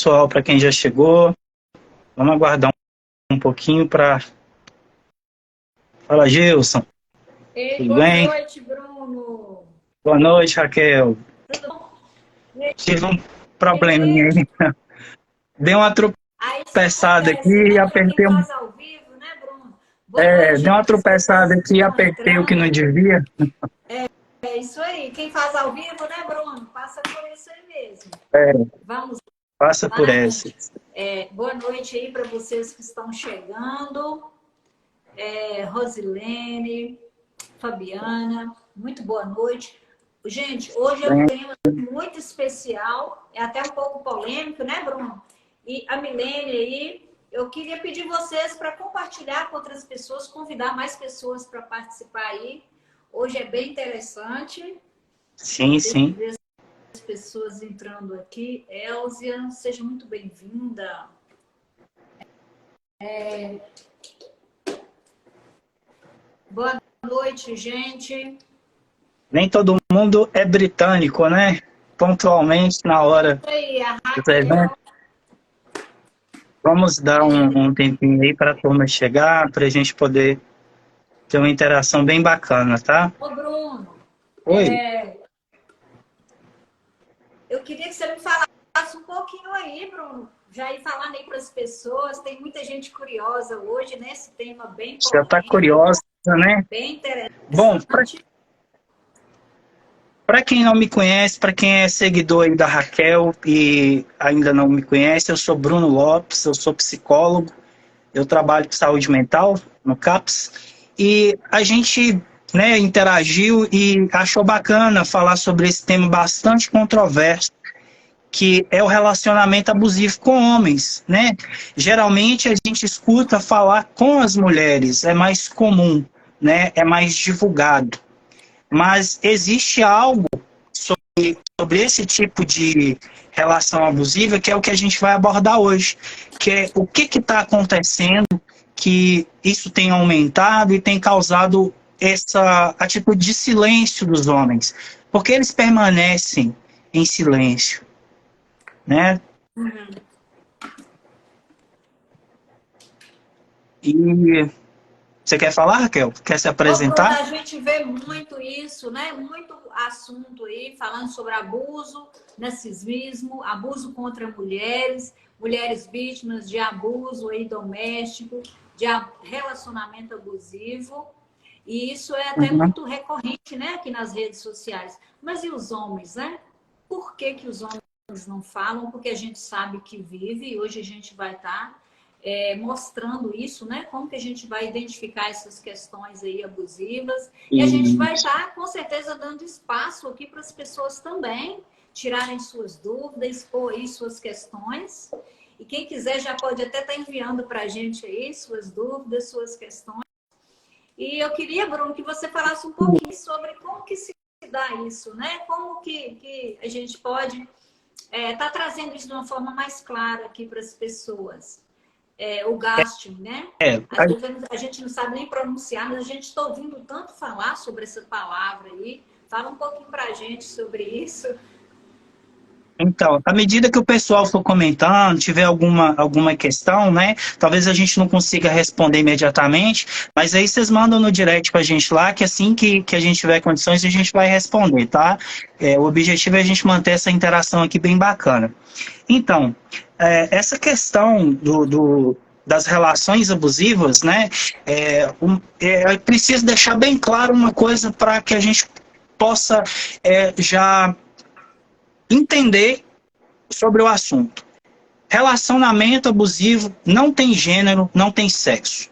pessoal, para quem já chegou. Vamos aguardar um pouquinho para... Fala, Gilson. Ei, Tudo boa bem? noite, Bruno. Boa noite, Raquel. Tudo bom? Tive um probleminha Gente, aí. Dei uma isso tropeçada aqui acontece, e né? Para quem apertei faz ao vivo, né, Bruno? Boa noite, dei uma gente. Às vezes tropeçada aqui e não apertei o que não entrando. devia. É isso aí. Quem faz ao vivo, né, Bruno? Passa por isso aí mesmo. É, Vamos passa por lá, essa. gente. Boa noite aí para vocês que estão chegando. Rosilene, Fabiana, muito boa noite. Gente, hoje é um Bem, tema muito especial, é até um pouco polêmico, né, Bruno? E a Milene aí, eu queria pedir vocês para compartilhar com outras pessoas, convidar mais pessoas para participar aí. Hoje é bem interessante. sim, Deixa eu sim. ver as pessoas entrando aqui. Elzia, seja muito bem-vinda. Boa noite, gente. Nem todo mundo é britânico, né? Pontualmente, na hora E aí, a dos eventos. Raquel. Vamos dar um tempinho aí para a turma chegar, para a gente poder ter uma interação bem bacana, tá? Ô, Bruno, Oi. eu queria que você me falasse um pouquinho aí, Bruno. Já ir falando aí para as pessoas. Tem muita gente curiosa hoje, né? Esse tema bem Já está polêmico, curiosa, né? bem Bom, interessante. para quem não me conhece, para quem é seguidor aí da Raquel e ainda não me conhece, eu sou Bruno Lopes, eu sou psicólogo, eu trabalho com saúde mental no CAPS e a gente, né, interagiu e achou bacana falar sobre esse tema bastante controverso, que é o relacionamento abusivo com homens, né? Geralmente a gente escuta falar com as mulheres, é mais comum, né? É mais divulgado. Mas existe algo sobre esse tipo de relação abusiva que é o que a gente vai abordar hoje, que é o que está acontecendo, que isso tem aumentado e tem causado essa atitude de silêncio dos homens, porque eles permanecem em silêncio, né? E você quer falar, Raquel? Quer se Ô, Bruno, apresentar? a gente vê muito isso, né? Muito assunto aí falando sobre abuso, narcisismo, abuso contra mulheres, mulheres vítimas de abuso aí doméstico, de relacionamento abusivo. E isso é até Uhum. muito recorrente, né, aqui nas redes sociais. Mas e os homens, né? Por que que os homens não falam? Porque a gente sabe que vive e hoje a gente vai estar mostrando isso, né? Como que a gente vai identificar essas questões aí abusivas. E a gente vai estar, com certeza, dando espaço aqui para as pessoas também tirarem suas dúvidas, expor aí suas questões. E quem quiser já pode até estar enviando para a gente aí suas dúvidas, suas questões. E eu queria, Bruno, que você falasse um pouquinho sobre como que se dá isso, né? Como que a gente pode estar trazendo isso de uma forma mais clara aqui para as pessoas. O ghosting, né? Às vezes a gente não sabe nem pronunciar, mas a gente está ouvindo tanto falar sobre essa palavra aí. Fala um pouquinho para a gente sobre isso. Então, à medida que o pessoal for comentando, tiver alguma questão, né? Talvez a gente não consiga responder imediatamente, mas aí vocês mandam no direct pra gente lá, que assim que a gente tiver condições, a gente vai responder, tá? O objetivo é a gente manter essa interação aqui bem bacana. Então, essa questão das relações abusivas, né? É preciso deixar bem claro uma coisa para que a gente possa já entender sobre o assunto. Relacionamento abusivo não tem gênero, não tem sexo.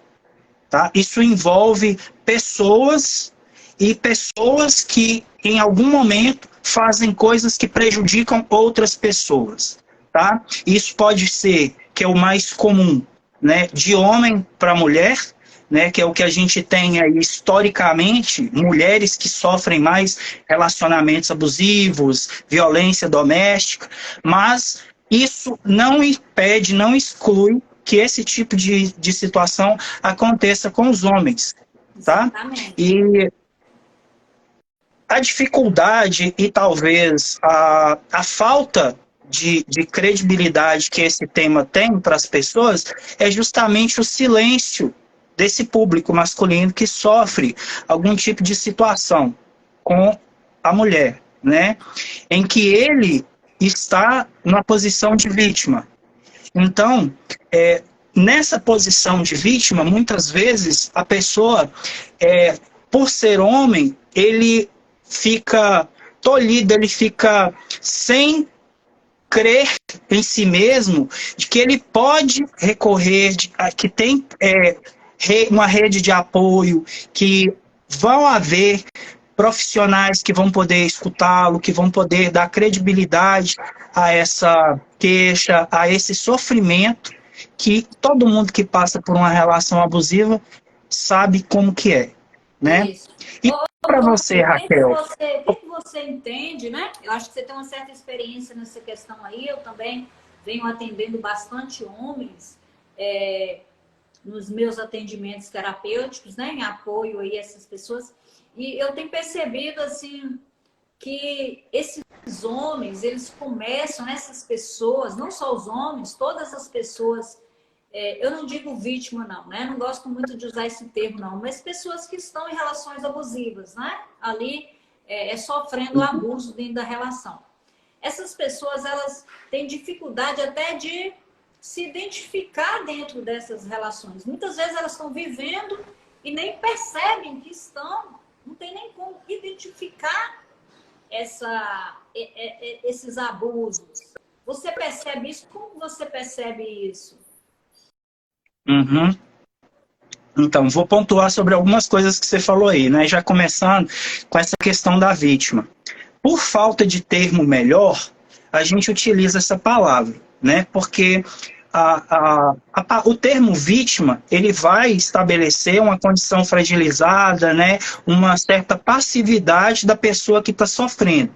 Tá? Isso envolve pessoas e pessoas que, em algum momento, fazem coisas que prejudicam outras pessoas. Tá? Isso pode ser, que é o mais comum, né, de homem para mulher, né, que é o que a gente tem aí historicamente, mulheres que sofrem mais relacionamentos abusivos, violência doméstica, mas isso não impede, não exclui que esse tipo de situação aconteça com os homens, tá? Exatamente. E a dificuldade e talvez a falta de credibilidade que esse tema tem para as pessoas é justamente o silêncio desse público masculino que sofre algum tipo de situação com a mulher, né? Em que ele está numa posição de vítima. Então, nessa posição de vítima, muitas vezes a pessoa, por ser homem, ele fica tolhido, ele fica sem crer em si mesmo, de que ele pode recorrer, que tem uma rede de apoio, que vão haver profissionais que vão poder escutá-lo, que vão poder dar credibilidade a essa queixa, a esse sofrimento que todo mundo que passa por uma relação abusiva sabe como que é, né? Isso. E para você, O Raquel? que você entende, né? Eu acho que você tem uma certa experiência nessa questão aí. Eu também venho atendendo bastante homens nos meus atendimentos terapêuticos, né? Em apoio aí a essas pessoas. E eu tenho percebido, assim, que esses homens, eles começam, essas pessoas, não só os homens, todas as pessoas, eu não digo vítima não, né? Não gosto muito de usar esse termo não, mas pessoas que estão em relações abusivas, né? Ali sofrendo abuso dentro da relação. Essas pessoas, elas têm dificuldade até de se identificar dentro dessas relações. Muitas vezes elas estão vivendo e nem percebem que estão, não tem nem como identificar esses abusos. Você percebe isso? Como você percebe isso? Uhum. Então, vou pontuar sobre algumas coisas que você falou aí, né? Já começando com essa questão da vítima. Por falta de termo melhor, a gente utiliza essa palavra, né? Porque o termo vítima, ele vai estabelecer uma condição fragilizada, né? Uma certa passividade da pessoa que está sofrendo.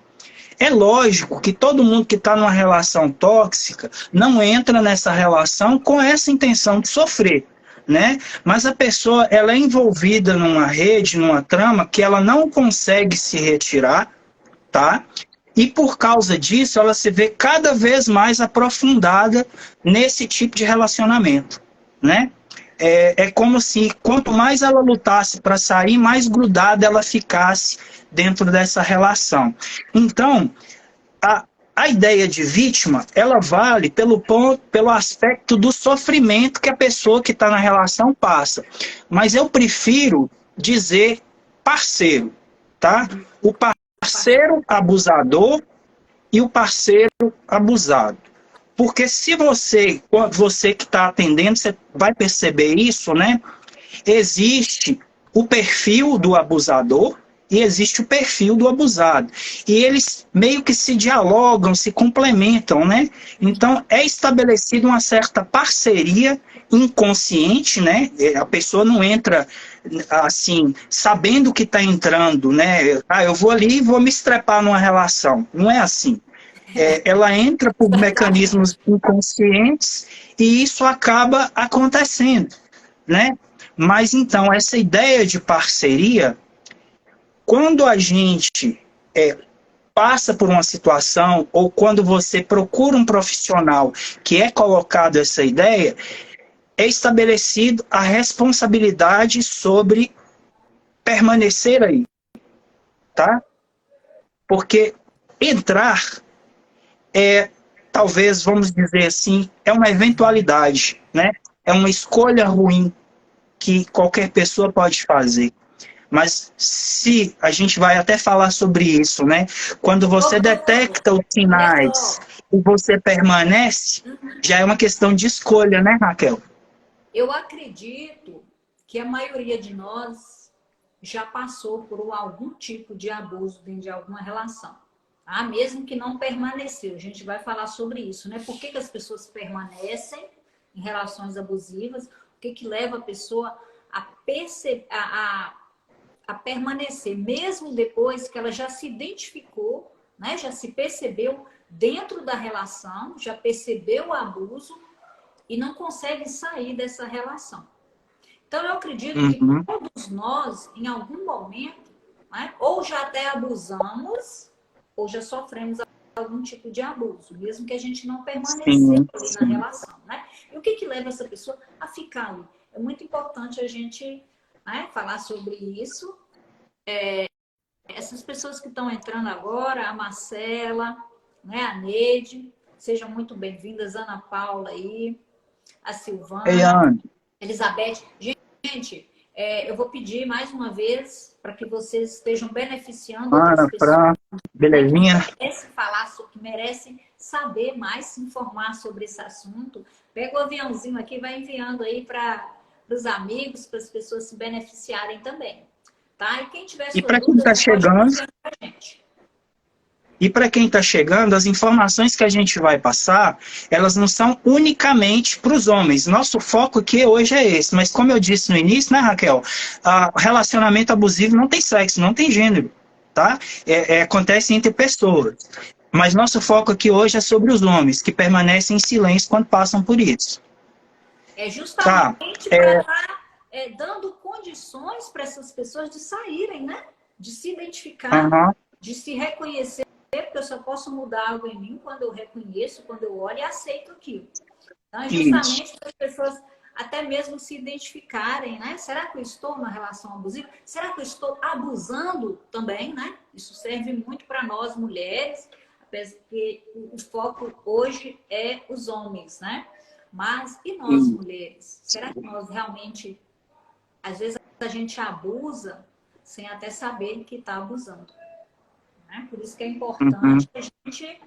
É lógico que todo mundo que está numa relação tóxica não entra nessa relação com essa intenção de sofrer, né? Mas a pessoa, ela é envolvida numa rede, numa trama que ela não consegue se retirar, tá? E por causa disso, ela se vê cada vez mais aprofundada nesse tipo de relacionamento, né? É como se quanto mais ela lutasse para sair, mais grudada ela ficasse dentro dessa relação. Então, a ideia de vítima, ela vale pelo aspecto do sofrimento que a pessoa que está na relação passa. Mas eu prefiro dizer parceiro, tá? O parceiro abusador e o parceiro abusado. Porque se você que está atendendo, você vai perceber isso, né? Existe o perfil do abusador e existe o perfil do abusado. E eles meio que se dialogam, se complementam, né? Então, é estabelecida uma certa parceria inconsciente, né? A pessoa não entra assim, sabendo que está entrando, né? Eu vou ali e vou me estrepar numa relação. Não é assim. Ela entra por mecanismos inconscientes e isso acaba acontecendo, né? Mas então, essa ideia de parceria, quando a gente passa por uma situação ou quando você procura um profissional que é colocado essa ideia, é estabelecido a responsabilidade sobre permanecer aí, tá? Porque entrar talvez, vamos dizer assim, é uma eventualidade, né? É uma escolha ruim que qualquer pessoa pode fazer. Mas se a gente vai até falar sobre isso, né? Quando você detecta os sinais e você permanece, já é uma questão de escolha, né, Raquel? Eu acredito que a maioria de nós já passou por algum tipo de abuso dentro de alguma relação. Tá? Mesmo que não permaneceu. A gente vai falar sobre isso, né? Por que as pessoas permanecem em relações abusivas? O que leva a pessoa a permanecer, mesmo depois que ela já se identificou, né? Já se percebeu dentro da relação, já percebeu o abuso e não consegue sair dessa relação. Então, eu acredito que todos nós, em algum momento, né, ou já até abusamos, ou já sofremos algum tipo de abuso, mesmo que a gente não permaneceu Sim, ali na sim. relação, né? E o que leva essa pessoa a ficar ali? É muito importante a gente, né, falar sobre isso. Essas pessoas que estão entrando agora, a Marcela, né, a Neide, sejam muito bem-vindas, Ana Paula aí, a Ei, Silvana, Ana, Elizabeth. Gente, eu vou pedir mais uma vez para que vocês estejam beneficiando outras Ana, pessoas, Fran, né, que belezinha? merecem falar, que merecem saber mais, se informar sobre esse assunto. Pega o aviãozinho aqui e vai enviando aí para os amigos, para as pessoas se beneficiarem também. Tá? E quem tiver E sua para quem dúvida, está já pode ir chegando, enviando para a gente. as informações que a gente vai passar, elas não são unicamente para os homens. Nosso foco aqui hoje é esse. Mas como eu disse no início, né, Raquel? Relacionamento abusivo não tem sexo, não tem gênero, tá? Acontece entre pessoas. Mas nosso foco aqui hoje é sobre os homens, que permanecem em silêncio quando passam por isso. É Tá? justamente para estar dando condições para essas pessoas de saírem, né? De se identificar, Aham, de se reconhecer, porque eu só posso mudar algo em mim quando eu reconheço, quando eu olho e aceito aquilo. Então, é isso. justamente para as pessoas até mesmo se identificarem, né? Será que eu estou numa relação abusiva? Será que eu estou abusando também, né? Isso serve muito para nós mulheres, porque o foco hoje é os homens, né? Mas e nós Isso. mulheres? Será que nós realmente, às vezes a gente abusa sem até saber que está abusando, né? Por isso que é Uhum. importante a gente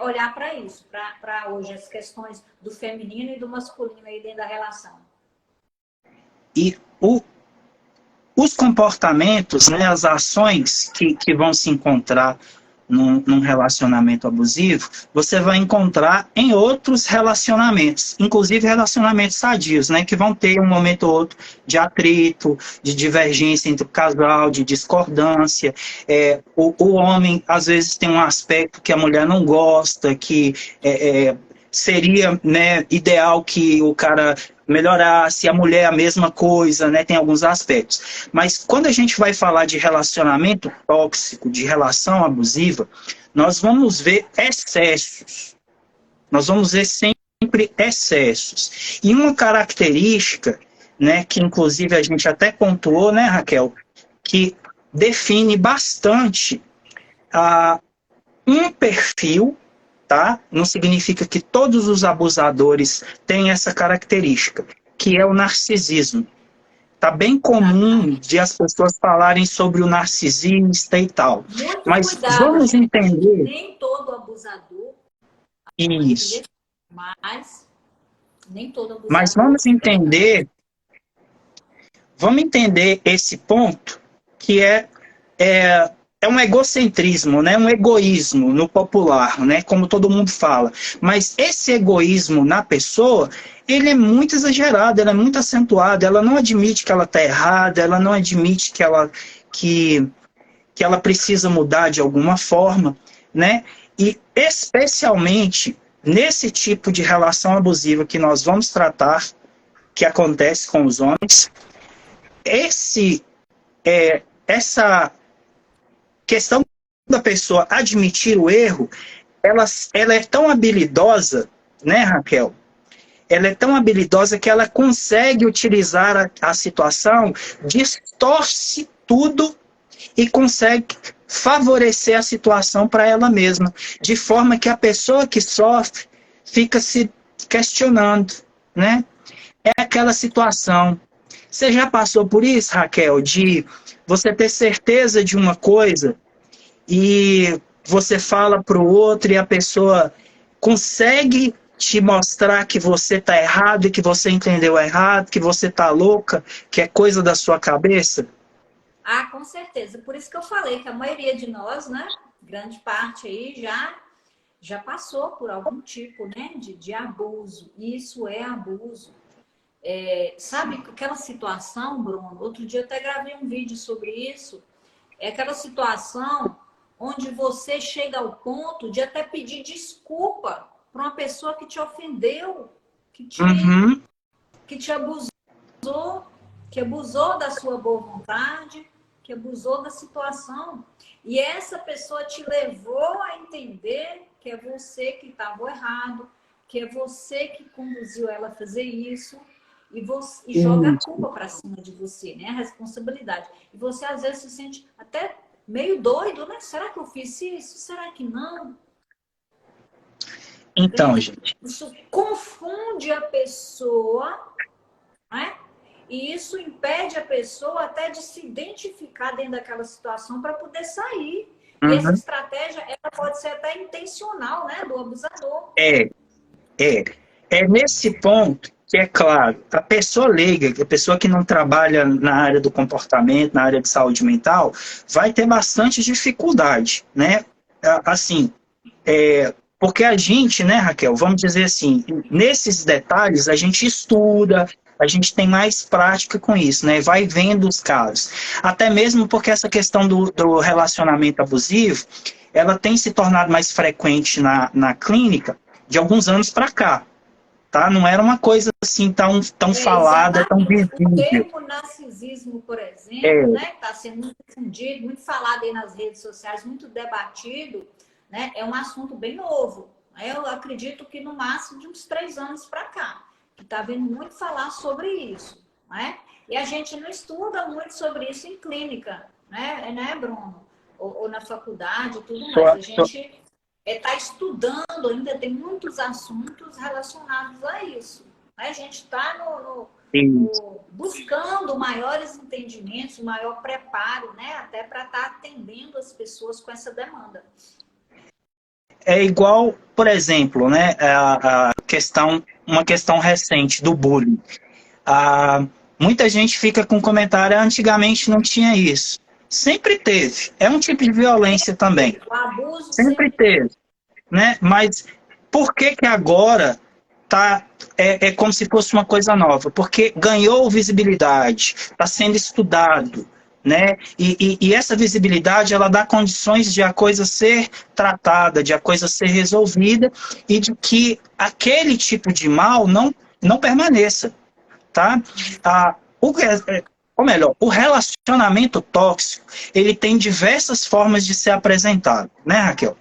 olhar para isso, para hoje as questões do feminino e do masculino aí dentro da relação. E os comportamentos, né, as ações que vão se encontrar num relacionamento abusivo, você vai encontrar em outros relacionamentos, inclusive relacionamentos sadios, né, que vão ter um momento ou outro de atrito, de divergência entre o casal, de discordância. O homem, às vezes, tem um aspecto que a mulher não gosta, que seria, né, ideal que o cara melhorasse, a mulher a mesma coisa, né? Tem alguns aspectos. Mas quando a gente vai falar de relacionamento tóxico, de relação abusiva, nós vamos ver excessos. Nós vamos ver sempre excessos. E uma característica, né, que inclusive a gente até pontuou, né, Raquel, que define bastante um perfil, tá? Não significa que todos os abusadores têm essa característica, que é o narcisismo. Tá bem comum Exatamente. de as pessoas falarem sobre o narcisista e tal. Muito Mas cuidado, vamos gente. entender Nem todo abusador, a isso. maioria, mas nem todo Mas abusador vamos entender esse ponto que é, é um egocentrismo, né? Um egoísmo no popular, né? Como todo mundo fala. Mas esse egoísmo na pessoa, ele é muito exagerado, ele é muito acentuado, ela não admite que ela está errada, ela não admite que, que ela precisa mudar de alguma forma, né? E especialmente nesse tipo de relação abusiva que nós vamos tratar, que acontece com os homens, essa questão da pessoa admitir o erro, ela é tão habilidosa, né, Raquel? Ela é tão habilidosa que ela consegue utilizar a situação, distorce tudo e consegue favorecer a situação para ela mesma, de forma que a pessoa que sofre fica se questionando, né? É aquela situação. Você já passou por isso, Raquel, de você ter certeza de uma coisa e você fala para o outro e a pessoa consegue te mostrar que você está errado e que você entendeu errado, que você está louca, que é coisa da sua cabeça? Ah, com certeza. Por isso que eu falei que a maioria de nós, né, grande parte aí já passou por algum tipo, né, de abuso. E isso é abuso. Sabe aquela situação, Bruno? Outro dia eu até gravei um vídeo sobre isso. É aquela situação onde você chega ao ponto de até pedir desculpa para uma pessoa que te ofendeu, que te, Uhum. que te abusou, que abusou da sua boa vontade, que abusou da situação. E essa pessoa te levou a entender que é você que estava errado, que é você que conduziu ela a fazer isso, e joga a culpa para cima de você, né? A responsabilidade. E você, às vezes, se sente até meio doido, né? Será que eu fiz isso? Será que não? Então, Entende? gente. Isso confunde a pessoa, né? E isso impede a pessoa até de se identificar dentro daquela situação para poder sair. E essa Uhum. estratégia, ela pode ser até intencional, né? Do abusador. É, é. É nesse ponto que, é claro, a pessoa leiga, a pessoa que não trabalha na área do comportamento, na área de saúde mental, vai ter bastante dificuldade, né? Assim, porque a gente, né, Raquel, vamos dizer assim, nesses detalhes a gente estuda, a gente tem mais prática com isso, né? Vai vendo os casos. Até mesmo porque essa questão do relacionamento abusivo, ela tem se tornado mais frequente na clínica de alguns anos para cá, tá? Não era uma coisa assim tão falada, tão Exatamente. O visível. termo narcisismo, por exemplo, É, né? Que está sendo muito difundido, muito falado aí nas redes sociais, muito debatido, né? É um assunto bem novo. Eu acredito que no máximo de uns 3 anos para cá, que está vendo muito falar sobre isso, né? E a gente não estuda muito sobre isso em clínica, né, Bruno? Ou na faculdade e tudo mais. só, A só, gente está estudando, ainda tem muitos assuntos relacionados a isso. A gente está buscando maiores entendimentos, maior preparo, né? Até para estar atendendo as pessoas com essa demanda. é igual, por exemplo, né, uma questão recente do bullying. Ah, muita gente fica com comentário, antigamente não tinha isso. Sempre teve. É um tipo de violência também. O abuso Sempre sempre teve. teve, né? Mas por que que agora é como se fosse uma coisa nova? Porque ganhou visibilidade, está sendo estudado, né? E essa visibilidade ela dá condições de a coisa ser tratada, de a coisa ser resolvida e de que aquele tipo de mal não permaneça, tá? Ou melhor, o relacionamento tóxico ele tem diversas formas de ser apresentado, né, Raquel?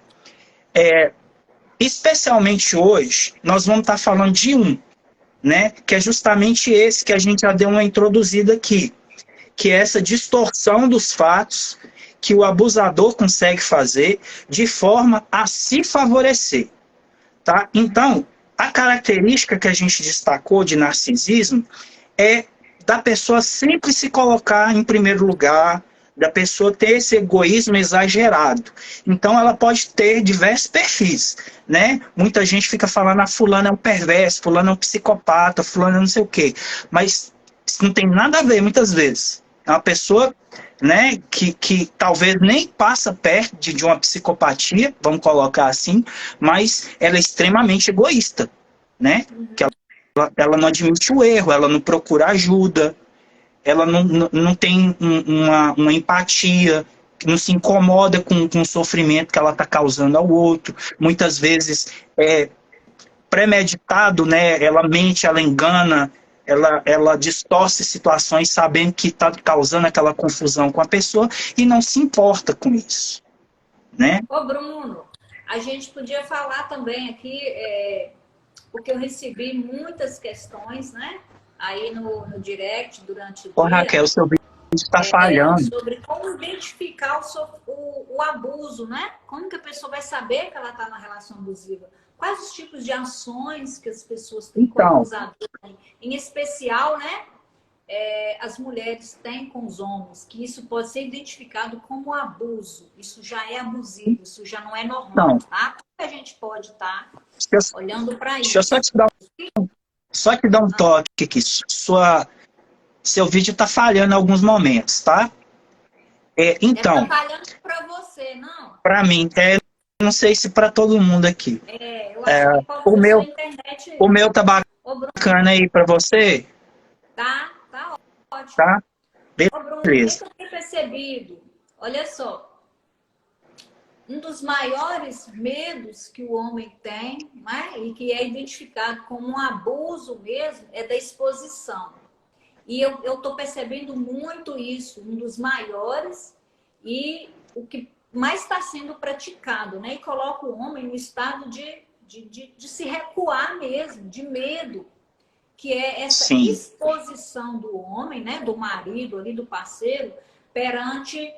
Especialmente hoje, nós vamos estar falando de um, né? Que é justamente esse que a gente já deu uma introduzida aqui, que é essa distorção dos fatos que o abusador consegue fazer de forma a se favorecer, tá? Então, a característica que a gente destacou de narcisismo é da pessoa sempre se colocar em primeiro lugar, da pessoa ter esse egoísmo exagerado. Então, ela pode ter diversos perfis, né? Muita gente fica falando, fulano é um perverso, fulano é um psicopata, fulano é não sei o quê. Mas isso não tem nada a ver, muitas vezes. É uma pessoa, né, que talvez nem passa perto de uma psicopatia, vamos colocar assim, mas ela é extremamente egoísta, né? Que ela não admite o erro, ela não procura ajuda, ela não tem uma empatia, não se incomoda com o sofrimento que ela está causando ao outro. Muitas vezes é premeditado, né? Ela mente, ela engana, ela distorce situações sabendo que está causando aquela confusão com a pessoa e não se importa com isso, né? Ô, Bruno, a gente podia falar também aqui, porque eu recebi muitas questões, né? Aí no direct durante o Ô, dia, Raquel, seu vídeo está falhando. sobre como identificar o abuso, né? Como que a pessoa vai saber que ela está na relação abusiva? Quais os tipos de ações que as pessoas têm com o Então, abusador? Em especial, né? As mulheres têm com os homens, que isso pode ser identificado como abuso. Isso já é abusivo, isso já não é normal, então tá? Como que a gente pode estar olhando para deixa eu só isso? te dar um toque aqui. Seu vídeo está falhando em alguns momentos, tá? Tá Então, falhando para você, não? para mim, não sei se para todo mundo aqui. Eu acho que pode O ser sua meu, internet. o meu tá Ô, Bruno, bacana aí para você, tá ótimo. tá? Ô, Bruno, o que Beleza. eu tenho percebido? Olha só, um dos maiores medos que o homem tem, né, e que é identificado como um abuso mesmo, é da exposição. E eu estou percebendo muito isso, um dos maiores, e o que mas está sendo praticado, né? E coloca o homem no estado de se recuar mesmo, de medo, que é essa Sim. exposição do homem, né? Do marido ali, do parceiro, perante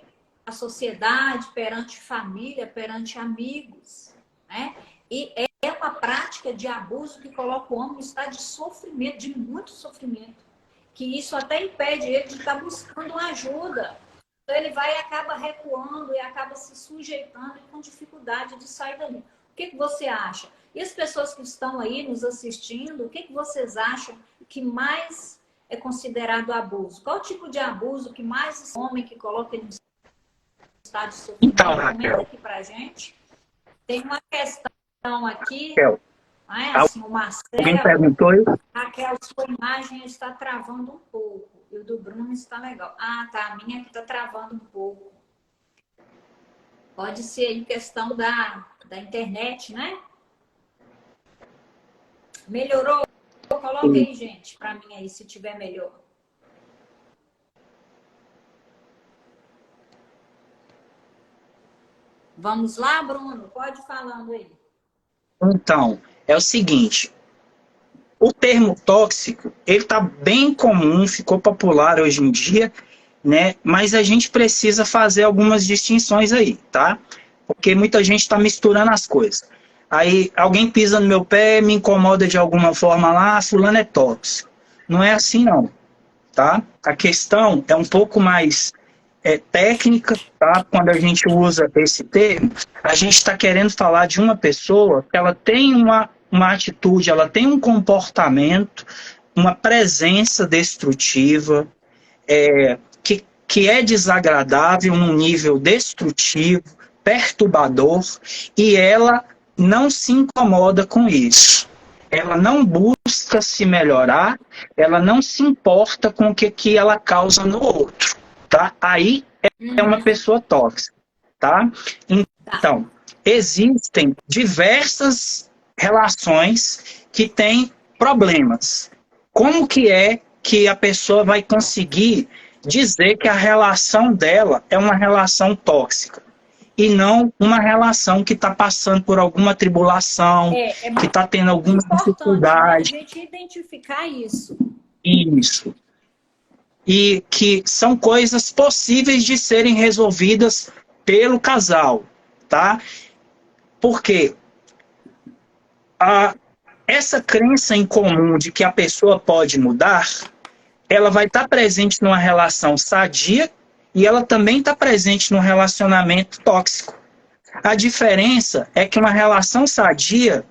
a sociedade, perante família, perante amigos, né? E é uma prática de abuso que coloca o homem no estado de sofrimento, de muito sofrimento, que isso até impede ele de estar buscando ajuda. Então ele vai e acaba recuando e acaba se sujeitando e com dificuldade de sair dali. O que você acha? E as pessoas que estão aí nos assistindo, o que vocês acham que mais é considerado abuso? Qual tipo de abuso que mais esse homem que coloca ele no estado de Então, sofrimento? Comenta Raquel, aqui pra gente. Tem uma questão aqui, Raquel, não é? Assim, o alguém Marcelo, perguntou isso? Raquel, sua imagem está travando um pouco. E o do Bruno está legal. Ah, tá. A minha aqui está travando um pouco. Pode ser em questão da internet, né? Melhorou? Coloca aí, gente, para mim aí, se tiver melhor. Vamos lá, Bruno? Pode ir falando aí. Então, é o seguinte, o termo tóxico, ele está bem comum, ficou popular hoje em dia, né? Mas a gente precisa fazer algumas distinções aí, tá? Porque muita gente está misturando as coisas. Aí alguém pisa no meu pé, me incomoda de alguma forma lá, fulano é tóxico. Não é assim não, tá? A questão é um pouco mais técnica, tá? Quando a gente usa esse termo, a gente está querendo falar de uma pessoa que ela tem uma atitude, ela tem um comportamento, uma presença destrutiva, que é desagradável num nível destrutivo, perturbador, e ela não se incomoda com isso. Ela não busca se melhorar, ela não se importa com o que ela causa no outro, tá? Aí é uma pessoa tóxica, tá? Tá. Então, existem diversas relações que têm problemas. Como que é que a pessoa vai conseguir dizer que a relação dela é uma relação tóxica e não uma relação que está passando por alguma tribulação, É que muito está tendo alguma importante, né? A dificuldade? gente identificar isso. Isso. E que são coisas possíveis de serem resolvidas pelo casal, tá? Porque a, essa crença em comum de que a pessoa pode mudar, ela vai estar presente numa relação sadia e ela também está presente num relacionamento tóxico. A diferença é que uma relação sadia,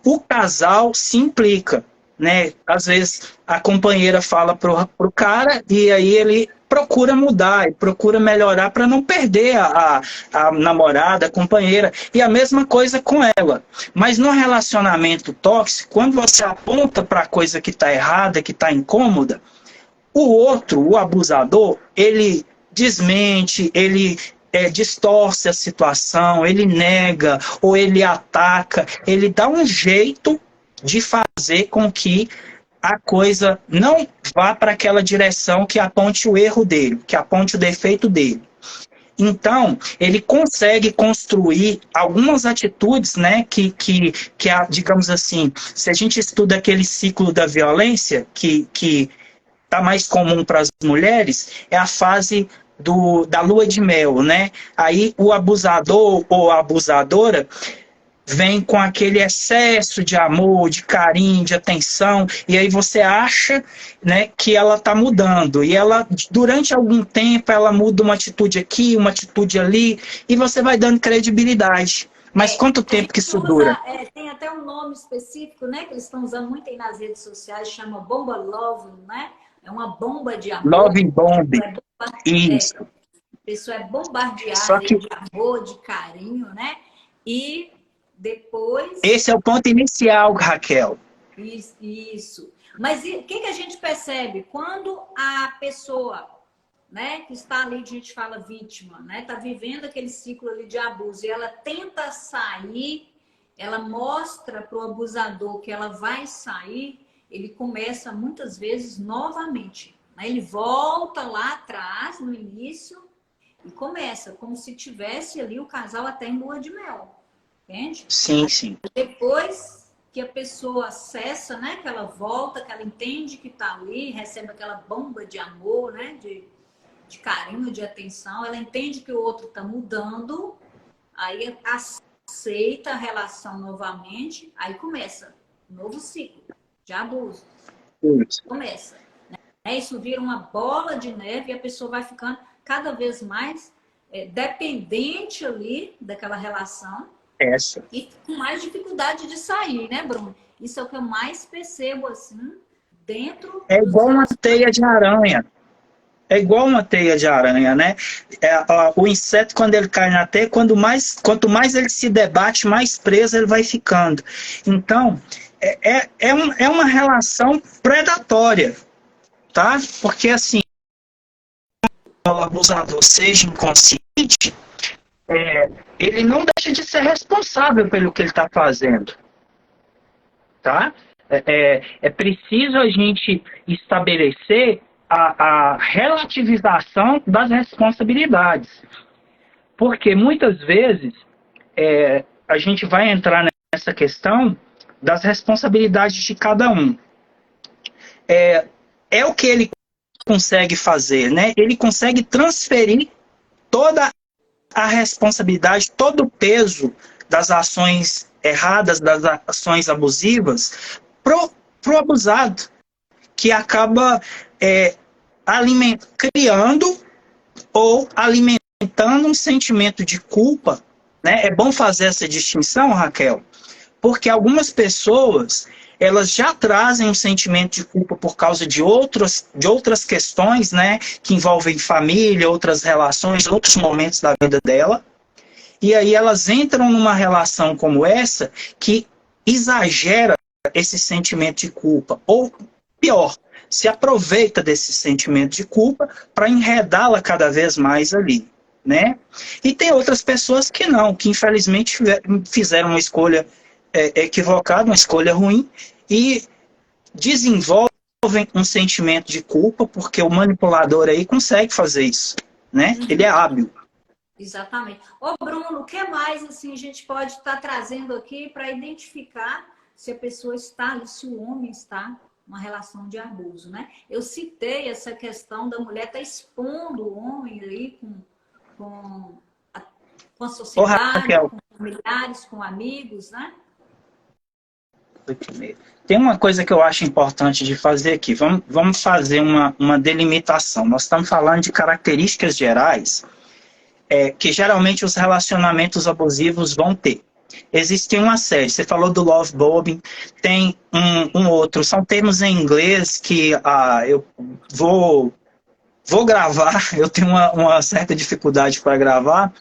o casal se implica, né? Às vezes a companheira fala pro cara e aí ele procura mudar e procura melhorar para não perder a namorada, a companheira. E a mesma coisa com ela. Mas no relacionamento tóxico, quando você aponta para a coisa que está errada, que está incômoda, o outro, o abusador, ele desmente, ele distorce a situação, ele nega ou ele ataca, ele dá um jeito de fazer com que a coisa não vá para aquela direção que aponte o erro dele, que aponte o defeito dele. Então, ele consegue construir algumas atitudes, né, digamos assim, se a gente estuda aquele ciclo da violência, que está mais comum para as mulheres, é a fase da lua de mel, né? Aí o abusador ou a abusadora vem com aquele excesso de amor, de carinho, de atenção, e aí você acha, né, que ela está mudando. E ela, durante algum tempo, ela muda uma atitude aqui, uma atitude ali, e você vai dando credibilidade. Mas quanto A tempo que gente isso dura? usa, tem até um nome específico, né? Que eles estão usando muito aí nas redes sociais, chama bomba love, né? É uma bomba de amor. Love bomb. A Isso. pessoa é bombardeada Só aí que de amor, de carinho, né? E depois. esse é o ponto inicial, Raquel. Isso. Mas o que a gente percebe? Quando a pessoa, né, que está ali, a gente fala vítima, né, está vivendo aquele ciclo ali de abuso e ela tenta sair, ela mostra para o abusador que ela vai sair, ele começa muitas vezes novamente, né? Ele volta lá atrás, no início, E começa como se tivesse ali o casal até em lua de mel, entende? Sim, sim. Depois que a pessoa acessa, né, que ela volta, que ela entende que está ali, recebe aquela bomba de amor, né, de carinho, de atenção, ela entende que o outro está mudando, aí aceita a relação novamente, aí começa um novo ciclo de abuso. Isso. Começa. Né? Isso vira uma bola de neve e a pessoa vai ficando cada vez mais dependente ali daquela relação Essa. e com mais dificuldade de sair, né, Bruno? Isso é o que eu mais percebo, assim, dentro É dos igual uma teia de aranha. É igual uma teia de aranha, né? O inseto, quando ele cai na teia, quanto mais ele se debate, mais preso ele vai ficando. Então, é uma relação predatória, tá? Porque, assim, o abusador seja inconsciente, ele não deixa de ser responsável pelo que ele está fazendo, tá? É preciso a gente estabelecer a relativização das responsabilidades. Porque muitas vezes a gente vai entrar nessa questão das responsabilidades de cada um. É o que ele consegue fazer, né? Ele consegue transferir toda a responsabilidade, todo o peso das ações erradas, das ações abusivas, pro abusado, que acaba criando ou alimentando um sentimento de culpa, né? É bom fazer essa distinção, Raquel, porque algumas pessoas elas já trazem um sentimento de culpa por causa de outras questões, né, que envolvem família, outras relações, outros momentos da vida dela, e aí elas entram numa relação como essa que exagera esse sentimento de culpa, ou pior, se aproveita desse sentimento de culpa para enredá-la cada vez mais ali, né? E tem outras pessoas que não, que infelizmente fizeram uma escolha equivocada, uma escolha ruim, e desenvolvem um sentimento de culpa, porque o manipulador aí consegue fazer isso, né? Ele é hábil. Exatamente. Ô, Bruno, o que mais assim, a gente pode estar trazendo aqui para identificar se a pessoa está, se o homem está numa relação de abuso, né? Eu citei essa questão da mulher estar expondo o homem aí com a sociedade, com familiares, com amigos, né? Tem uma coisa que eu acho importante de fazer aqui. Vamos fazer uma delimitação. Nós estamos falando de características gerais que geralmente os relacionamentos abusivos vão ter. Existe uma série, você falou do love bombing, tem um outro, são termos em inglês que eu vou gravar, eu tenho uma certa dificuldade para gravar,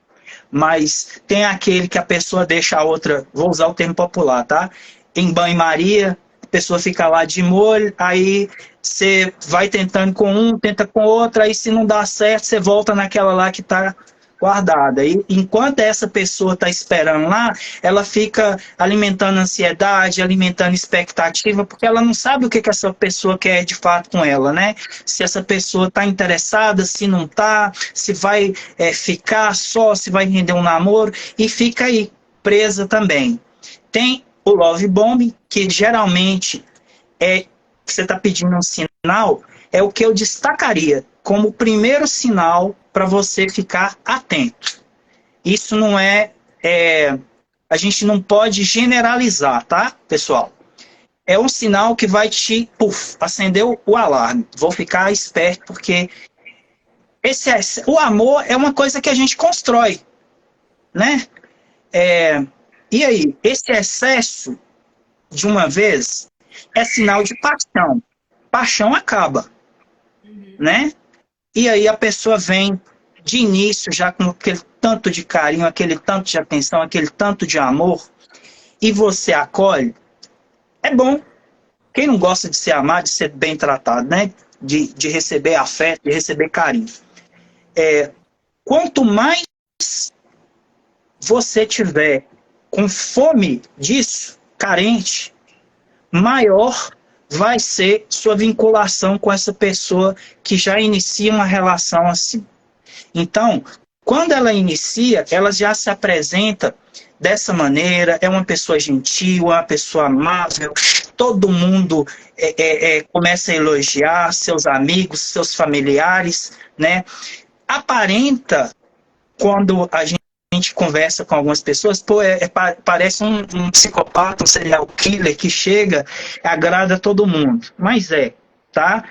mas tem aquele que a pessoa deixa a outra, vou usar o termo popular, tá? Em banho-maria, a pessoa fica lá de molho, aí você vai tentando com um, tenta com outro, aí se não dá certo, você volta naquela lá que está guardada. E enquanto essa pessoa está esperando lá, ela fica alimentando ansiedade, alimentando expectativa, porque ela não sabe o que essa pessoa quer de fato com ela, né? Se essa pessoa está interessada, se não está, se vai ficar só, se vai render um namoro, e fica aí, presa também. Tem o love bombing, que geralmente você está pedindo um sinal, é o que eu destacaria como o primeiro sinal para você ficar atento. Isso não a gente não pode generalizar, tá, pessoal? É um sinal que vai te acender o alarme. Vou ficar esperto, porque o amor é uma coisa que a gente constrói, né? E aí, esse excesso de uma vez é sinal de paixão. Paixão acaba, né? E aí a pessoa vem de início já com aquele tanto de carinho, aquele tanto de atenção, aquele tanto de amor, e você acolhe. É bom. Quem não gosta de ser amado, de ser bem tratado, né? De receber afeto, de receber carinho. Quanto mais você tiver com fome disso, carente, maior vai ser sua vinculação com essa pessoa que já inicia uma relação assim. Então, Quando ela inicia, ela já se apresenta dessa maneira, é uma pessoa gentil, uma pessoa amável, todo mundo começa a elogiar seus amigos, seus familiares, né? Aparenta, quando a gente conversa com algumas pessoas, pô, parece um psicopata, um serial killer que chega, agrada todo mundo. Mas tá?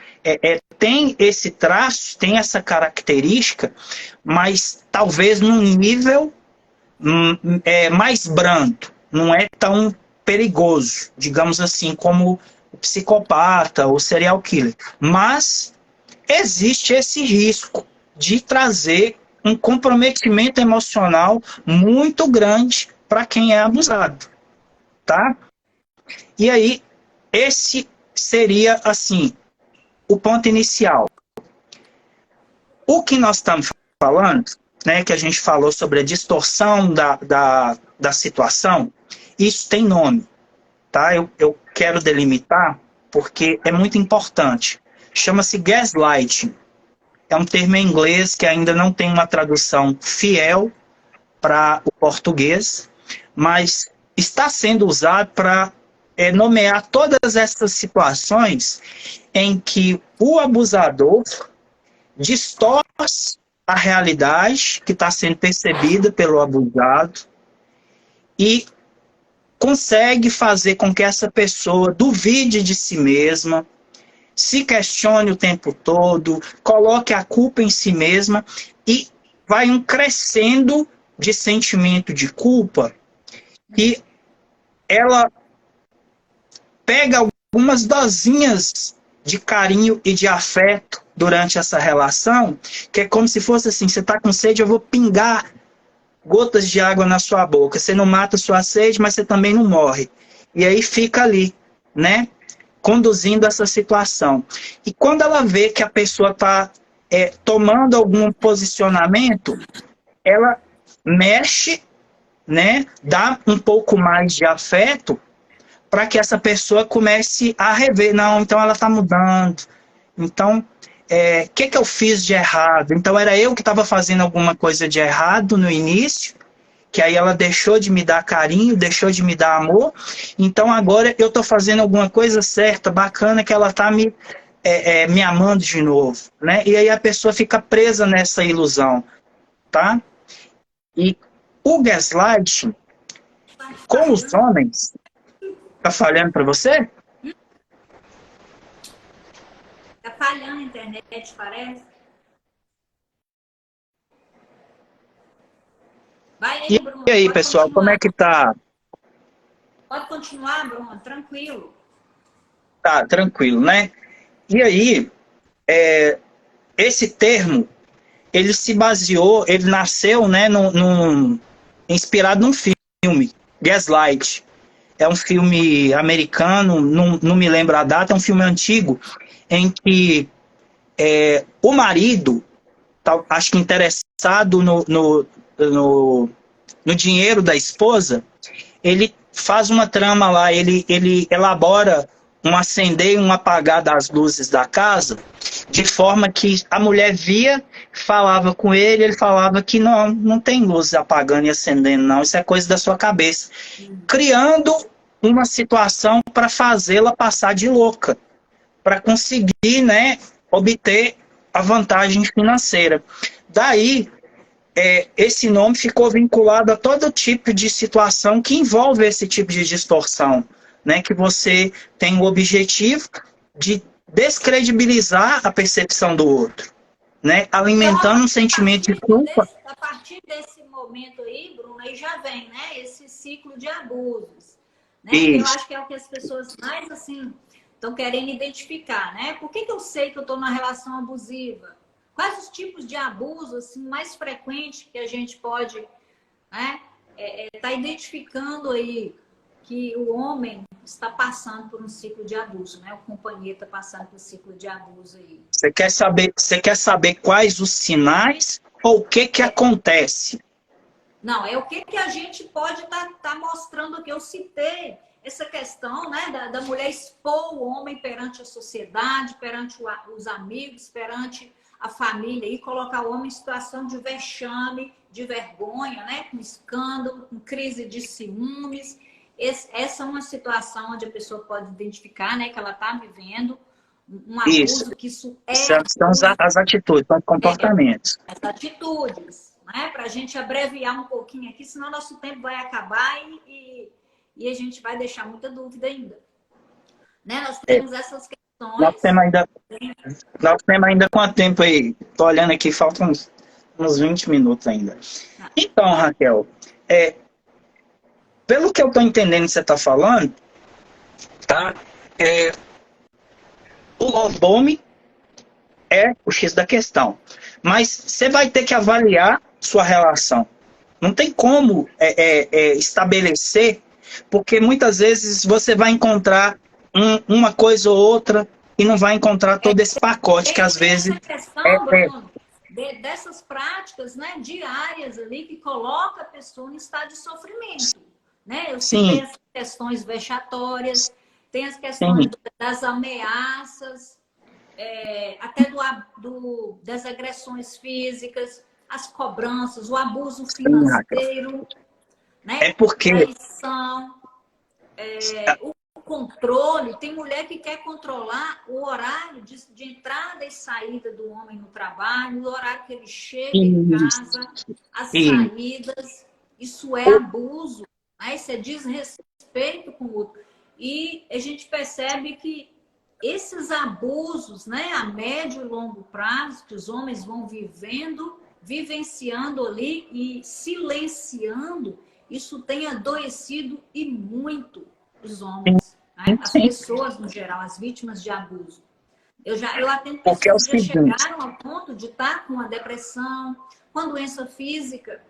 Tem esse traço, tem essa característica, mas talvez num nível mais brando, não é tão perigoso, digamos assim, como o psicopata ou serial killer. Mas existe esse risco de trazer um comprometimento emocional muito grande para quem é abusado, tá? E aí, esse seria, assim, o ponto inicial. O que nós estamos falando, né, que a gente falou sobre a distorção da situação, isso tem nome, tá? Eu quero delimitar porque é muito importante. Chama-se gaslighting. É um termo em inglês que ainda não tem uma tradução fiel para o português, mas está sendo usado para nomear todas essas situações em que o abusador distorce a realidade que está sendo percebida pelo abusado e consegue fazer com que essa pessoa duvide de si mesma, se questione o tempo todo, coloque a culpa em si mesma e vai um crescendo de sentimento de culpa e ela pega algumas dosinhas de carinho e de afeto durante essa relação, que é como se fosse assim, você está com sede, eu vou pingar gotas de água na sua boca. Você não mata a sua sede, mas você também não morre. E aí fica ali, né? Conduzindo essa situação. E quando ela vê que a pessoa está tomando algum posicionamento, ela mexe, né? Dá um pouco mais de afeto para que essa pessoa comece a rever. Não, então ela está mudando. Então, que eu fiz de errado? Então era eu que estava fazendo alguma coisa de errado no início, que aí ela deixou de me dar carinho, deixou de me dar amor, então agora eu estou fazendo alguma coisa certa, bacana, que ela está me amando de novo, né? E aí a pessoa fica presa nessa ilusão, tá? E o gaslighting, com os homens, tá falhando para você? Tá falhando a internet, parece. Vai aí, Bruno. E aí, pessoal, continuar. como é que tá? Pode continuar, Bruno, tranquilo. Tá, tranquilo, né? E aí, esse termo, ele se baseou, ele nasceu, né, inspirado num filme, Gaslight. É um filme americano, não me lembro a data, é um filme antigo, em que o marido, acho que interessado no dinheiro da esposa, ele faz uma trama lá, ele elabora um acender e um apagar das luzes da casa, de forma que a mulher via, falava com ele, ele falava que não tem luz apagando e acendendo, não, isso é coisa da sua cabeça. Criando uma situação para fazê-la passar de louca, para conseguir, né, obter a vantagem financeira. Daí, esse nome ficou vinculado a todo tipo de situação que envolve esse tipo de distorção, né? Que você tem o objetivo de descredibilizar a percepção do outro, né? Alimentando Então, um sentimento de culpa. a partir desse momento aí, Bruno, aí já vem, né, esse ciclo de abusos, né? Que eu Isso. acho que é o que as pessoas mais, assim, estão querendo identificar, né? Por que eu sei que eu estou numa relação abusiva? Quais os tipos de abuso assim, mais frequentes que a gente pode, né, tá identificando aí que o homem está passando por um ciclo de abuso, né? O companheiro está passando por um ciclo de abuso aí. Você quer saber quais os sinais ou o que acontece? Não, é o que a gente pode tá mostrando que eu citei essa questão, né, da mulher expor o homem perante a sociedade, perante os amigos, perante a família e colocar o homem em situação de vexame, de vergonha, né? Com escândalo, com crise de ciúmes. Essa é uma situação onde a pessoa pode identificar, né, que ela está vivendo um Isso. abuso, que isso é São as atitudes, são os comportamentos. as atitudes, né? Para a gente abreviar um pouquinho aqui, senão nosso tempo vai acabar e a gente vai deixar muita dúvida ainda. Né? Nós temos essas questões. Nós temos ainda quanto tempo aí? Tô olhando aqui, faltam uns 20 minutos ainda. Então, Raquel, pelo que eu tô entendendo que você tá falando, tá? O love bombing é o X da questão. Mas você vai ter que avaliar sua relação. Não tem como estabelecer, porque muitas vezes você vai encontrar uma coisa ou outra e não vai encontrar todo esse pacote que às vezes... Essa questão, Bruno, dessas práticas, né, diárias ali que coloca a pessoa em estado de sofrimento. Né? Eu citei as questões vexatórias, tem as questões das ameaças, até das agressões físicas, as cobranças, o abuso financeiro, né? É porque... traição, o controle. Tem mulher que quer controlar o horário de entrada e saída do homem no trabalho, o horário que ele chega em casa, as saídas. Isso é abuso, né? Isso é desrespeito com o outro. E a gente percebe que esses abusos, né, a médio e longo prazo, que os homens vão vivenciando ali e silenciando, isso tem adoecido e muito os homens, né? As pessoas no geral, as vítimas de abuso. Eu atendo pessoas que já chegaram ao ponto de estar com a depressão, com a doença física,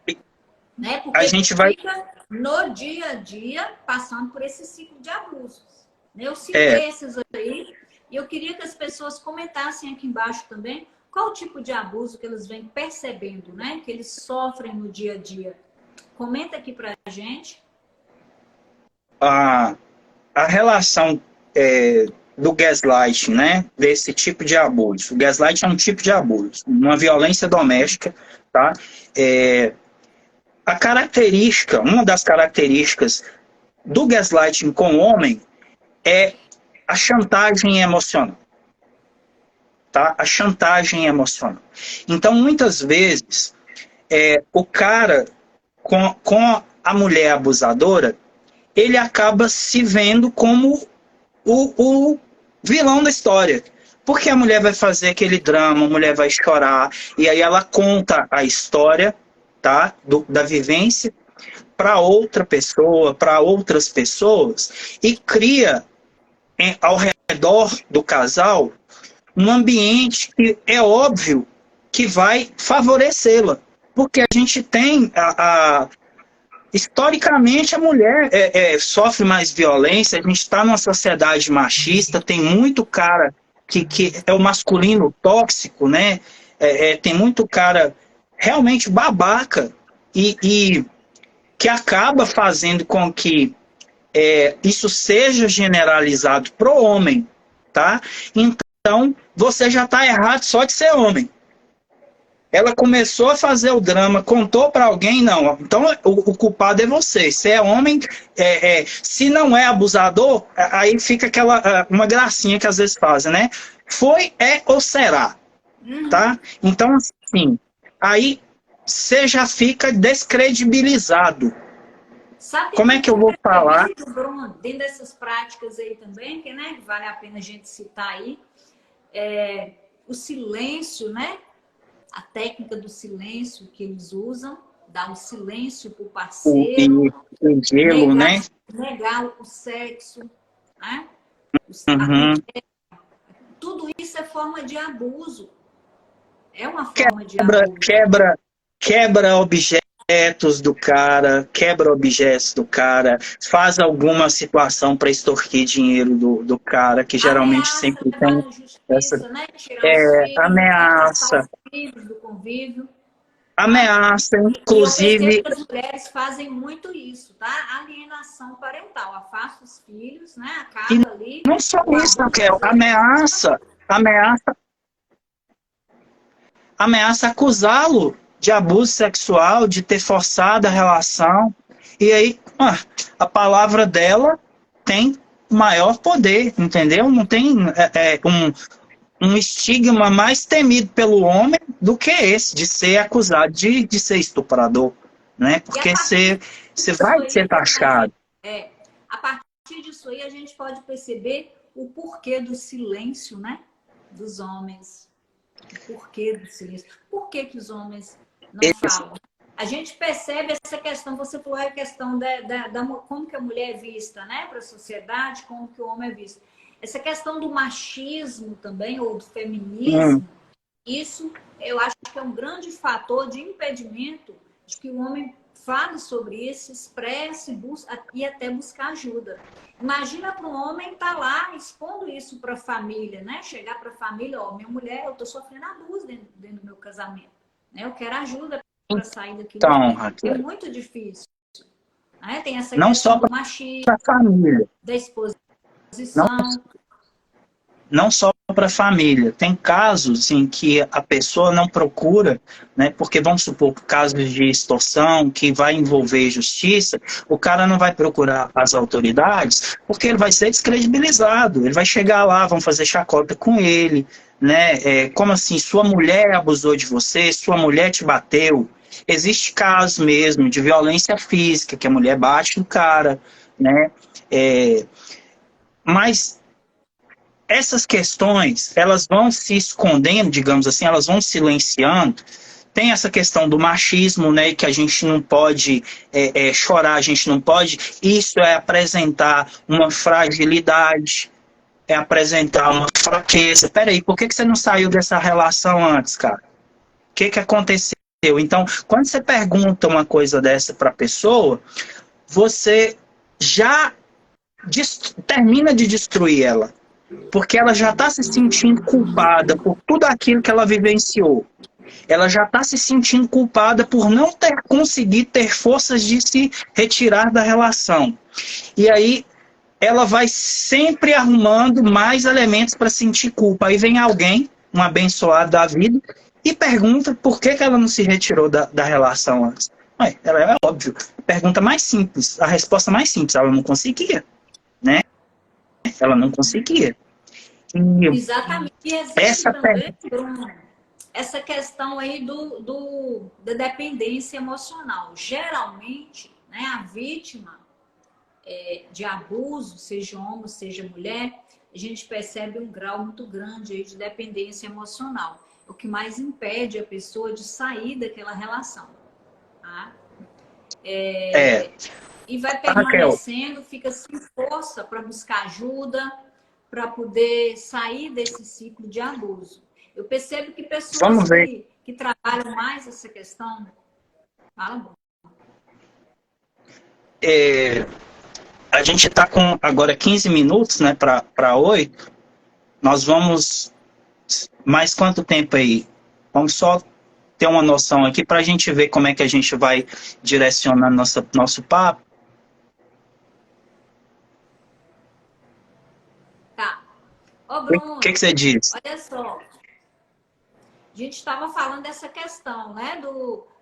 né? Porque a gente vai... fica no dia a dia passando por esse ciclo de abusos. Eu citei esses aí e eu queria que as pessoas comentassem aqui embaixo também qual o tipo de abuso que eles vêm percebendo, né? Que eles sofrem no dia a dia. Comenta aqui pra gente. A relação do gaslight, né? Desse tipo de abuso. O gaslight é um tipo de abuso, uma violência doméstica, tá? Uma das características do gaslighting com o homem é a chantagem emocional. Tá? A chantagem emocional. Então, muitas vezes, o cara com a mulher abusadora, ele acaba se vendo como o vilão da história. Porque a mulher vai fazer aquele drama, a mulher vai chorar, e aí ela conta a história, tá? Da vivência para outra pessoa, para outras pessoas, e cria ao redor do casal um ambiente que é óbvio que vai favorecê-la. Porque a gente tem, historicamente, a mulher sofre mais violência, a gente está numa sociedade machista, tem muito cara que é o masculino tóxico, né? Tem muito cara realmente babaca e que acaba fazendo com que isso seja generalizado pro homem, tá? Então, você já está errado só de ser homem. Ela começou a fazer o drama, contou para alguém, não. Então, o culpado é você. Se é homem, se não é abusador, aí fica uma gracinha que às vezes fazem, né? Foi, ou será? Tá? Então, assim, aí você já fica descredibilizado. Sabe como é que eu vou falar? Bruno, dentro dessas práticas aí também, que, né, vale a pena a gente citar aí, o silêncio, né? A técnica do silêncio que eles usam, dar um silêncio para o parceiro, o gelo, negar o sexo, né? Tudo isso é forma de abuso. É uma forma de abuso. Quebra objetos do cara, faz alguma situação para extorquir dinheiro do cara, que geralmente ameaça, sempre levar tem na justiça, né? Tirar os filhos, ameaça. Os filhos do convívio. Ameaça, E eu percebo inclusive... que as mulheres fazem muito isso, tá? Alienação parental. Afasta os filhos, né? Acaba ali. Não só isso, Raquel. Ameaça ameaça acusá-lo de abuso sexual, de ter forçado a relação. E aí, a palavra dela tem maior poder, entendeu? Não tem um estigma mais temido pelo homem do que esse, de ser acusado de ser estuprador, né? Porque você vai ser taxado. A partir disso aí, a gente pode perceber o porquê do silêncio, né? Dos homens. O porquê do silêncio. Por que os homens não falam? A gente percebe essa questão, você falou a questão como que a mulher é vista, né? Para a sociedade, como que o homem é visto. Essa questão do machismo também, ou do feminismo, isso eu acho que é um grande fator de impedimento de que o homem fale sobre isso, expresse, busque, e até buscar ajuda. Imagina para um homem estar lá expondo isso para a família, né? Chegar para a família, ó, minha mulher, eu estou sofrendo abuso dentro do meu casamento. Né? Eu quero ajuda para sair daquilo. Então, Raquel, é muito difícil. Né? Tem essa não questão só do machismo, para a família, da exposição. não só para a família. Tem casos em que a pessoa não procura, né, porque vamos supor casos de extorsão que vai envolver justiça, o cara não vai procurar as autoridades porque ele vai ser descredibilizado. Ele vai chegar lá, vão fazer chacota com ele, né? Como assim? Sua mulher abusou de você, sua mulher te bateu. Existe casos mesmo de violência física, que a mulher bate no cara, né? Mas essas questões, elas vão se escondendo, digamos assim, elas vão silenciando. Tem essa questão do machismo, né, que a gente não pode chorar, a gente não pode. Isso é apresentar uma fragilidade, é apresentar uma fraqueza. Peraí, por que você não saiu dessa relação antes, cara? O que aconteceu? Então, quando você pergunta uma coisa dessa para a pessoa, você já termina de destruir ela. Porque ela já está se sentindo culpada por tudo aquilo que ela vivenciou. Ela já está se sentindo culpada por não ter conseguido ter forças de se retirar da relação. E aí ela vai sempre arrumando mais elementos para sentir culpa. Aí vem alguém, um abençoado da vida, e pergunta por que ela não se retirou da relação antes. Ela é óbvio. Pergunta mais simples, a resposta mais simples, ela não conseguia, né? Ela não conseguia. Exatamente. E existe também, Bruno, essa questão aí da dependência emocional. Geralmente, né, a vítima de abuso, seja homem, seja mulher, a gente percebe um grau muito grande aí de dependência emocional. O que mais impede a pessoa de sair daquela relação. Tá? E vai permanecendo, fica sem força para buscar ajuda, para poder sair desse ciclo de abuso. Eu percebo que pessoas que trabalham mais essa questão... Fala, bom. A gente está com agora 15 minutos, né, para 8. Nós vamos... Mais quanto tempo aí? Vamos só ter uma noção aqui para a gente ver como é que a gente vai direcionar nosso papo. Tá. Ô, Bruno, o que você diz? Olha só. A gente estava falando dessa questão, né,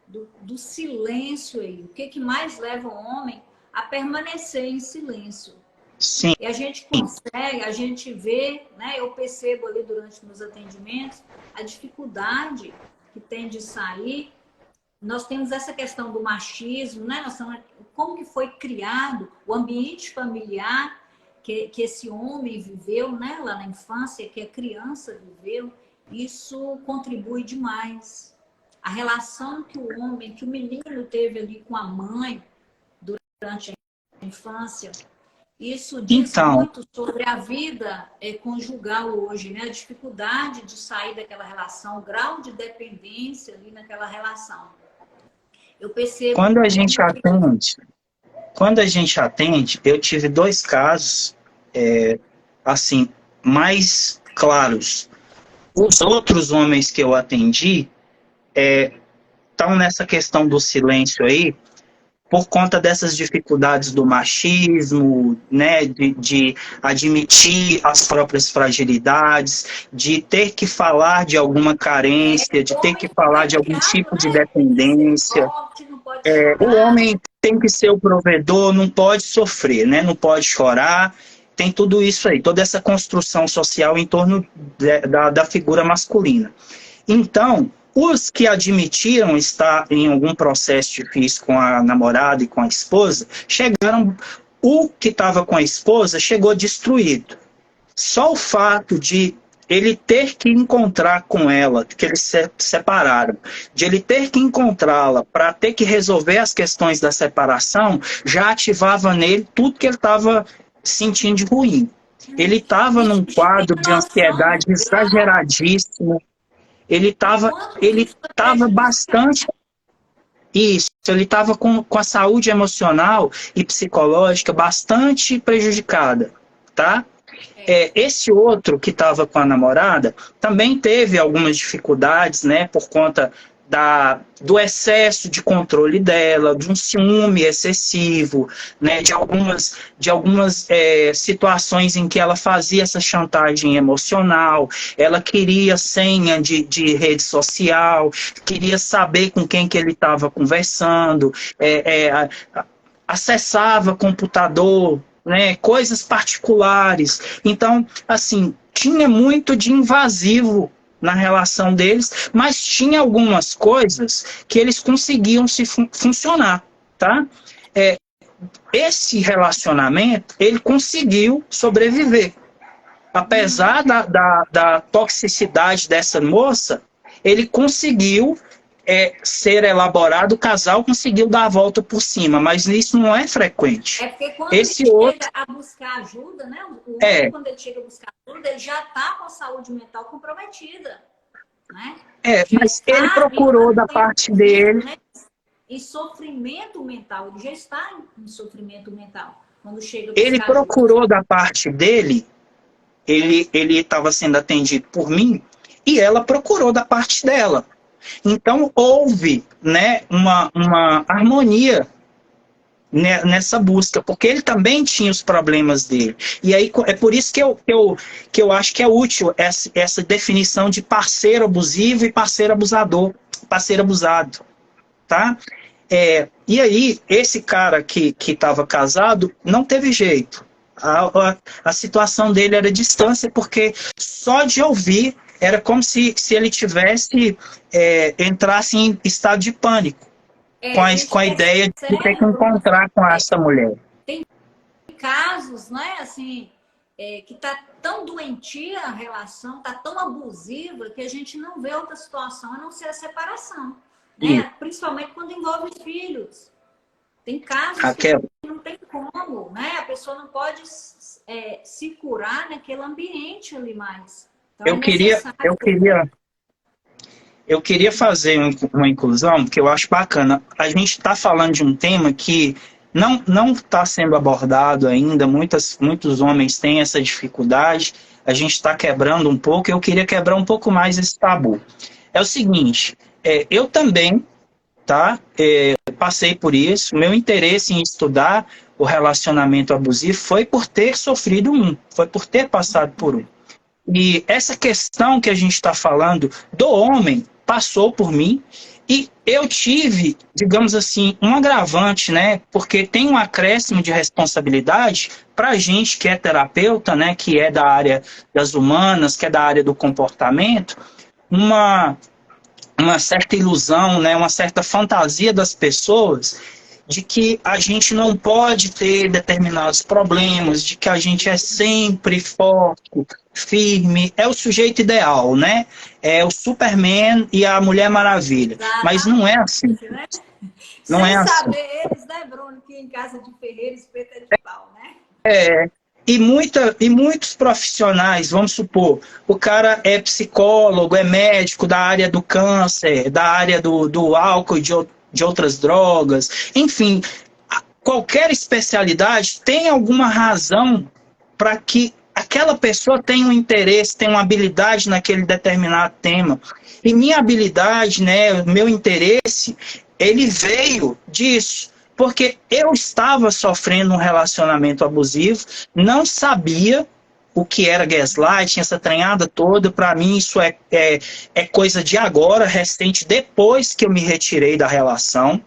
do silêncio aí. O que mais leva o homem a permanecer em silêncio? Sim. E a gente consegue, a gente vê, né, eu percebo ali durante meus atendimentos, a dificuldade que tem de sair. Nós temos essa questão do machismo, né? Como que foi criado o ambiente familiar que esse homem viveu, né, lá na infância, que a criança viveu. Isso contribui demais. A relação que o menino teve ali com a mãe durante a infância, isso diz muito sobre a vida conjugal hoje, né? A dificuldade de sair daquela relação, o grau de dependência ali naquela relação. Eu percebo... Quando a gente atende, eu tive 2 casos, assim, mais claros. Os outros homens que eu atendi estão nessa questão do silêncio aí, por conta dessas dificuldades do machismo, né, de admitir as próprias fragilidades, de ter que falar de alguma carência, de O ter que homem falar foi de algum criado, tipo de né? Tem que ser dependência. forte, não pode O chorar. homem tem que ser o provedor, não pode sofrer, né, não pode chorar. Tem tudo isso aí, toda essa construção social em torno da figura masculina. Então, os que admitiram estar em algum processo difícil com a namorada e com a esposa, chegaram. O que estava com a esposa chegou destruído. Só o fato de ele ter que encontrar com ela, que eles se separaram, de ele ter que encontrá-la para ter que resolver as questões da separação, já ativava nele tudo que ele estava sentindo de ruim. Ele estava E a num gente tem quadro de noção ansiedade do grau exageradíssimo. ele e estava quanto que ele isso foi tava prejudicial. bastante isso, ele estava com a saúde emocional e psicológica bastante prejudicada, tá? É. Esse outro que estava com a namorada também teve algumas dificuldades, né, por conta do excesso de controle dela, de um ciúme excessivo, né, de algumas situações em que ela fazia essa chantagem emocional, ela queria senha de rede social, queria saber com quem que ele estava conversando, acessava computador, né, coisas particulares. Então, assim, tinha muito de invasivo na relação deles, mas tinha algumas coisas que eles conseguiam se funcionar, tá? Esse relacionamento, ele conseguiu sobreviver. Apesar da toxicidade dessa moça, ele conseguiu ser elaborado, o casal conseguiu dar a volta por cima, mas isso não é frequente. É porque quando ele Esse outro chega a buscar ajuda, né? O homem, é, quando ele chega a buscar ajuda, ele já está com a saúde mental comprometida, né? Já mas ele está procurou da parte envolvido, dele, né, em sofrimento mental. Ele já está em sofrimento mental quando chega a ele buscar ajuda. procurou da parte dele, ele estava sendo atendido por mim, e ela procurou da parte dela. Então houve, né, uma harmonia nessa busca, porque ele também tinha os problemas dele. E aí é por isso que eu acho que é útil essa definição de parceiro abusivo e parceiro abusador, parceiro abusado, tá? E aí, esse cara que estava casado não teve jeito. A situação dele era distância, porque só de ouvir era como se ele tivesse entrasse em estado de pânico com A com gente a ideia de ter que percebe, Bruno, encontrar com essa mulher. tem casos, né, assim, que tá tão doentia a relação, tá tão abusiva, que a gente não vê outra situação a não ser a separação, E, né? Principalmente quando envolve filhos. Tem casos que Raquel, não tem como, né? A pessoa não pode se curar naquele ambiente ali mais. Então é eu queria, necessário. eu queria fazer uma inclusão, que eu acho bacana. A gente está falando de um tema que não está sendo abordado ainda, muitos homens têm essa dificuldade, a gente está quebrando um pouco, eu queria quebrar um pouco mais esse tabu. É o seguinte, eu também, tá, passei por isso, meu interesse em estudar o relacionamento abusivo foi por ter sofrido foi por ter passado por um. E essa questão que a gente está falando do homem passou por mim e eu tive, digamos assim, um agravante, né? Porque tem um acréscimo de responsabilidade para a gente que é terapeuta, né? Que é da área das humanas, que é da área do comportamento, uma certa ilusão, né? Uma certa fantasia das pessoas de que a gente não pode ter determinados problemas, de que a gente é sempre forte, firme, é o sujeito ideal, né? É o Superman e a Mulher Maravilha. Mas não é assim. Né? Não Sem é assim. saber eles, né, Bruno, que em casa de ferreiro espeta é de pau, né? E muitos profissionais, vamos supor, o cara é psicólogo, é médico da área do câncer, da área do álcool e de outras drogas, enfim, qualquer especialidade tem alguma razão para que aquela pessoa tenha um interesse, tenha uma habilidade naquele determinado tema. E minha habilidade, né, meu interesse, ele veio disso. Porque eu estava sofrendo um relacionamento abusivo, não sabia o que era gaslighting, essa treinada toda. Para mim isso é coisa de agora, recente, depois que eu me retirei da relação,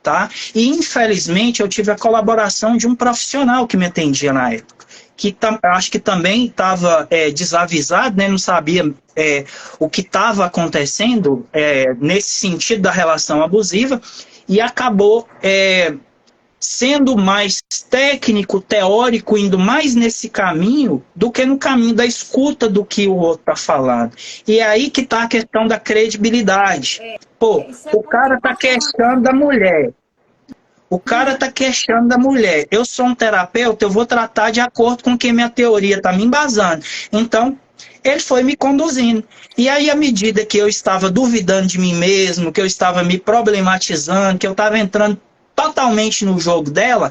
tá? E infelizmente eu tive a colaboração de um profissional que me atendia na época, que acho que também estava desavisado, né? Não sabia o que estava acontecendo nesse sentido da relação abusiva, e acabou sendo mais técnico, teórico, indo mais nesse caminho do que no caminho da escuta do que o outro está falando. E é aí que está a questão da credibilidade. Pô, o cara está questionando da mulher. O cara está questionando da mulher. Eu sou um terapeuta, eu vou tratar de acordo com o que minha teoria está me embasando. Então, ele foi me conduzindo. E aí, à medida que eu estava duvidando de mim mesmo, que eu estava me problematizando, que eu estava entrando totalmente no jogo dela,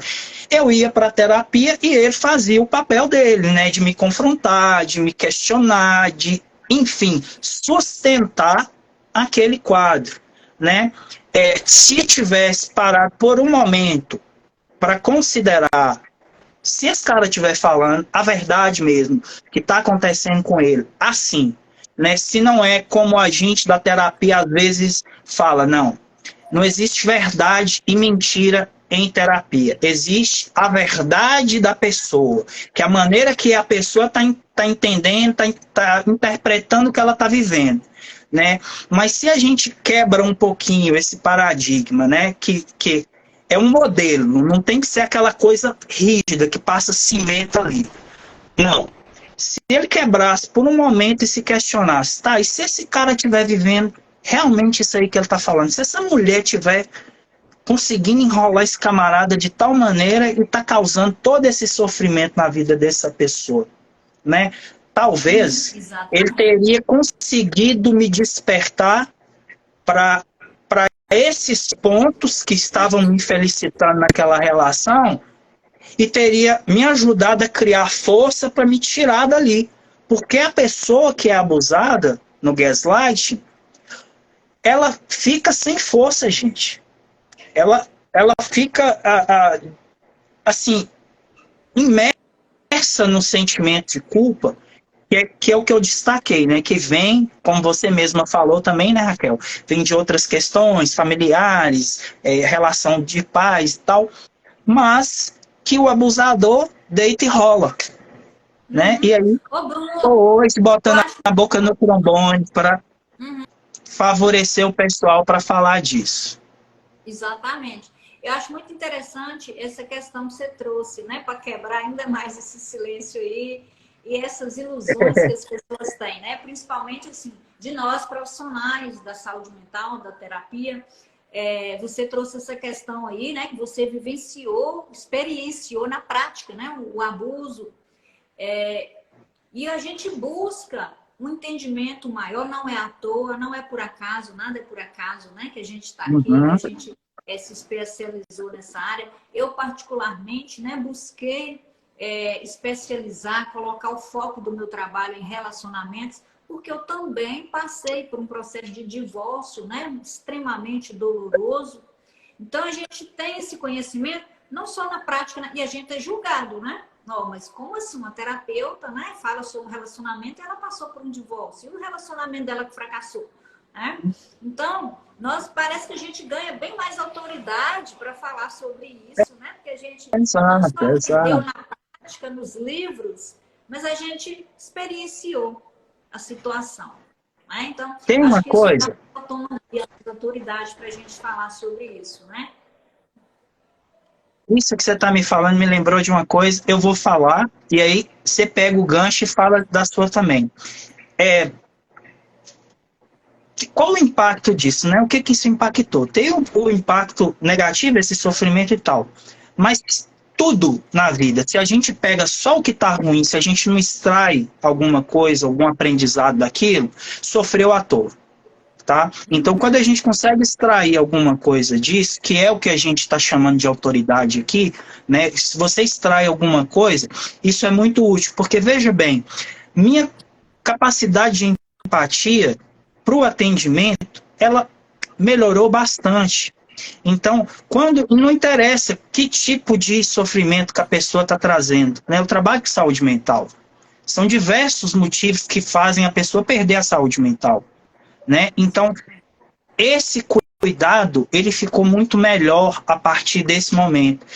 eu ia para a terapia e ele fazia o papel dele, né? De me confrontar, de me questionar, de, enfim, sustentar aquele quadro, né? Se tivesse parado por um momento para considerar se esse cara estiver falando a verdade mesmo, que está acontecendo com ele, assim, né? Se não é como a gente da terapia às vezes fala, não existe verdade e mentira em terapia. Existe a verdade da pessoa, que é a maneira que a pessoa está entendendo, está interpretando o que ela está vivendo, né? Mas se a gente quebra um pouquinho esse paradigma, né, que é um modelo, não tem que ser aquela coisa rígida que passa cimento ali. Não. Se ele quebrasse por um momento e se questionasse, tá, e se esse cara estiver vivendo realmente isso aí que ele está falando, se essa mulher estiver conseguindo enrolar esse camarada de tal maneira e está causando todo esse sofrimento na vida dessa pessoa, né? Talvez ele teria conseguido me despertar para esses pontos que estavam me felicitando naquela relação e teria me ajudado a criar força para me tirar dali. Porque a pessoa que é abusada no gaslight, ela fica sem força, gente. Ela fica, assim, imersa no sentimento de culpa, que é o que eu destaquei, né? Que vem, como você mesma falou também, né, Raquel? Vem de outras questões familiares, relação de pais e tal, mas que o abusador deita e rola, né? E aí, hoje botando a boca no trombone para favorecer o pessoal para falar disso. Exatamente. Eu acho muito interessante essa questão que você trouxe, né? Para quebrar ainda mais esse silêncio aí e essas ilusões que as pessoas têm, né? Principalmente, assim, de nós profissionais da saúde mental, da terapia. Você trouxe essa questão aí, né? Que você vivenciou, experienciou na prática, né? O abuso. E a gente busca um entendimento maior, não é à toa, não é por acaso, nada é por acaso, né? Que a gente está aqui, que a gente se especializou nessa área. Eu, particularmente, né, busquei especializar, colocar o foco do meu trabalho em relacionamentos, porque eu também passei por um processo de divórcio, né, extremamente doloroso. Então, a gente tem esse conhecimento, não só na prática, né, e a gente é julgado, né? Não, mas como assim? Uma terapeuta, né, fala sobre um relacionamento e ela passou por um divórcio. E o relacionamento dela que fracassou, né? Então, parece que a gente ganha bem mais autoridade para falar sobre isso, né? Porque a gente não só aprendeu na prática, nos livros, mas a gente experienciou a situação, né? Então, tem uma coisa, a autoridade para a gente falar sobre isso, né? Isso que você está me falando me lembrou de uma coisa, eu vou falar, e aí você pega o gancho e fala da sua também. Qual o impacto disso, né? O que isso impactou? Tem o impacto negativo, esse sofrimento e tal, mas tudo na vida, se a gente pega só o que está ruim, se a gente não extrai alguma coisa, algum aprendizado daquilo, sofreu à toa. Tá? Então, quando a gente consegue extrair alguma coisa disso, que é o que a gente está chamando de autoridade aqui, né? Se você extrai alguma coisa, isso é muito útil, porque veja bem, minha capacidade de empatia para o atendimento, ela melhorou bastante. Então, quando não interessa que tipo de sofrimento que a pessoa está trazendo, né? Eu trabalho com saúde mental. São diversos motivos que fazem a pessoa perder a saúde mental, né? Então, esse cuidado, ele ficou muito melhor a partir desse momento.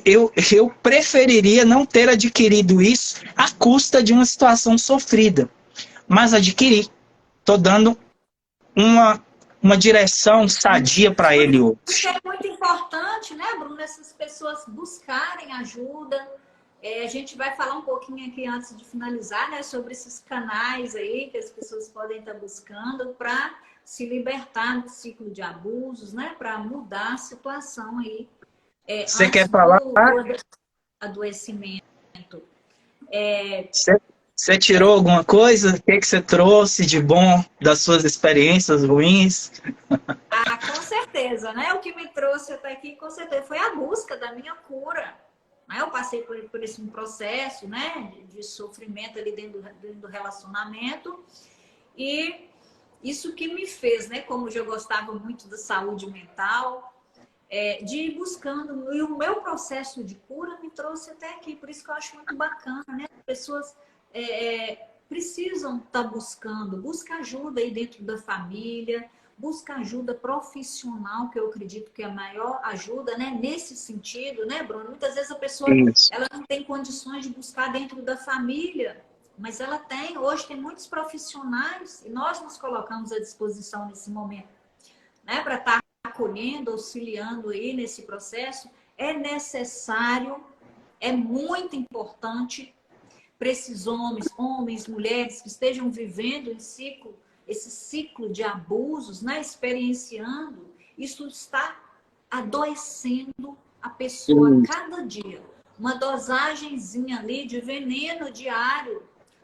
Eu preferiria não ter adquirido isso à custa de uma situação sofrida, mas adquiri. Estou dando uma direção sadia para ele hoje. Isso é muito importante, né, Bruno? Essas pessoas buscarem ajuda. A gente vai falar um pouquinho aqui antes de finalizar, né, sobre esses canais aí que as pessoas podem estar buscando para se libertar do ciclo de abusos, né, para mudar a situação aí. Você quer falar? Do adoecimento. Você tirou alguma coisa? O que você trouxe de bom das suas experiências ruins? Com certeza, né? O que me trouxe até aqui, com certeza, foi a busca da minha cura. Eu passei por esse processo, né, de sofrimento ali dentro do relacionamento. E isso que me fez, né, como eu já gostava muito da saúde mental, de ir buscando. E o meu processo de cura me trouxe até aqui. Por isso que eu acho muito bacana, né? As pessoas precisam estar buscando. Busca ajuda aí dentro da família. Busca ajuda profissional, que eu acredito que é a maior ajuda, né? Nesse sentido, né, Bruno? Muitas vezes a pessoa ela não tem condições de buscar dentro da família, mas ela tem. Hoje tem muitos profissionais e nós nos colocamos à disposição nesse momento, né? Para estar acolhendo, auxiliando aí nesse processo. É necessário, é muito importante para esses homens, mulheres que estejam vivendo esse ciclo de abusos, né, experienciando, isso está adoecendo a pessoa a cada dia. Uma dosagenzinha ali de veneno diário,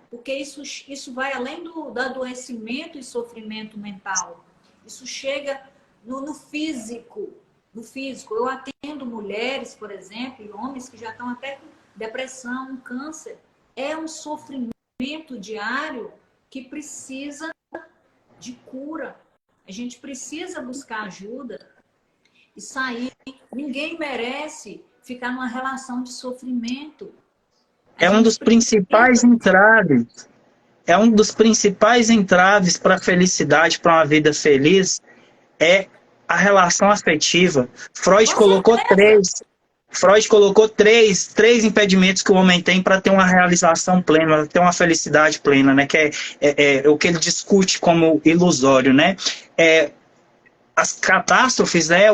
porque isso vai além do adoecimento e sofrimento mental. Isso chega no físico. No físico. Eu atendo mulheres, por exemplo, e homens que já estão até com depressão, câncer. É um sofrimento diário que precisa de cura. A gente precisa buscar ajuda e sair. Ninguém merece ficar numa relação de sofrimento. É um dos principais entraves. É um dos principais entraves para a felicidade, para uma vida feliz, é a relação afetiva. Freud colocou três impedimentos que o homem tem para ter uma realização plena, para ter uma felicidade plena, né? Que é o que ele discute como ilusório, né? As catástrofes, né?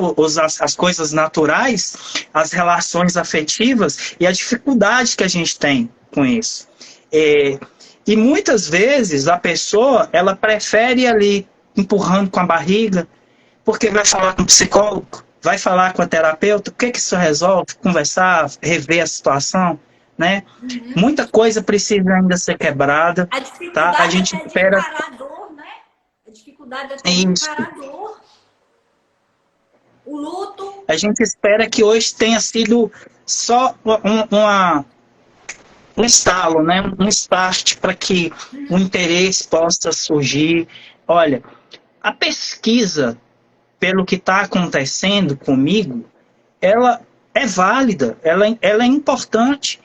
As coisas naturais, as relações afetivas e a dificuldade que a gente tem com isso. E muitas vezes a pessoa, ela prefere ali empurrando com a barriga, porque vai falar com o psicólogo, vai falar com a terapeuta, o que isso resolve? Conversar, rever a situação, né? Muita coisa precisa ainda ser quebrada. A dificuldade a gente espera... de encarar a dor, né? A dificuldade até de encarar a dor. O luto. A gente espera que hoje tenha sido só um estalo, né? Um start para que o interesse possa surgir. Olha, a pesquisa, pelo que está acontecendo comigo, ela é válida, ela é importante,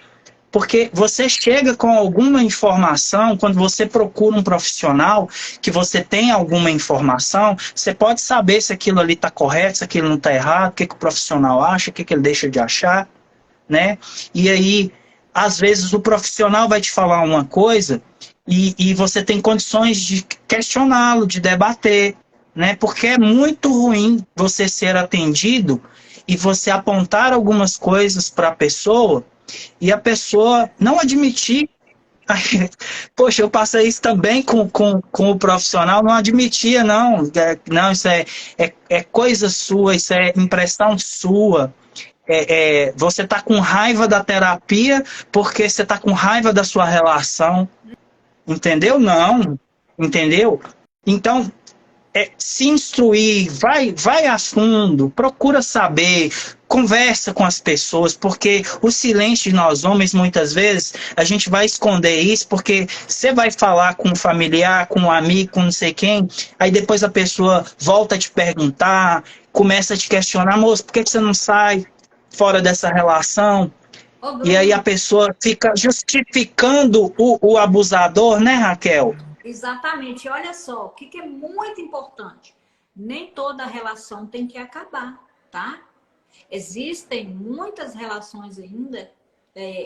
porque você chega com alguma informação, quando você procura um profissional, que você tem alguma informação, você pode saber se aquilo ali está correto, se aquilo não está errado, o que o profissional acha, o que ele deixa de achar, né? E aí, às vezes, o profissional vai te falar uma coisa e você tem condições de questioná-lo, de debater, né? Porque é muito ruim você ser atendido e você apontar algumas coisas para a pessoa e a pessoa não admitir. Poxa, eu passei isso também com o profissional, não admitia, não. Não, isso é coisa sua, isso é impressão sua. Você está com raiva da terapia porque você está com raiva da sua relação. Entendeu? Não. Entendeu? Então, se instruir, vai a fundo, procura saber, conversa com as pessoas, porque o silêncio de nós homens, muitas vezes, a gente vai esconder isso, porque você vai falar com um familiar, com um amigo, com não sei quem, aí depois a pessoa volta a te perguntar, começa a te questionar, moço, por que você não sai fora dessa relação? Ô, E aí a Bruno, pessoa fica justificando o abusador, né, Raquel? exatamente. Olha só, o que, que é muito importante. Nem toda relação tem que acabar, tá? Existem muitas relações ainda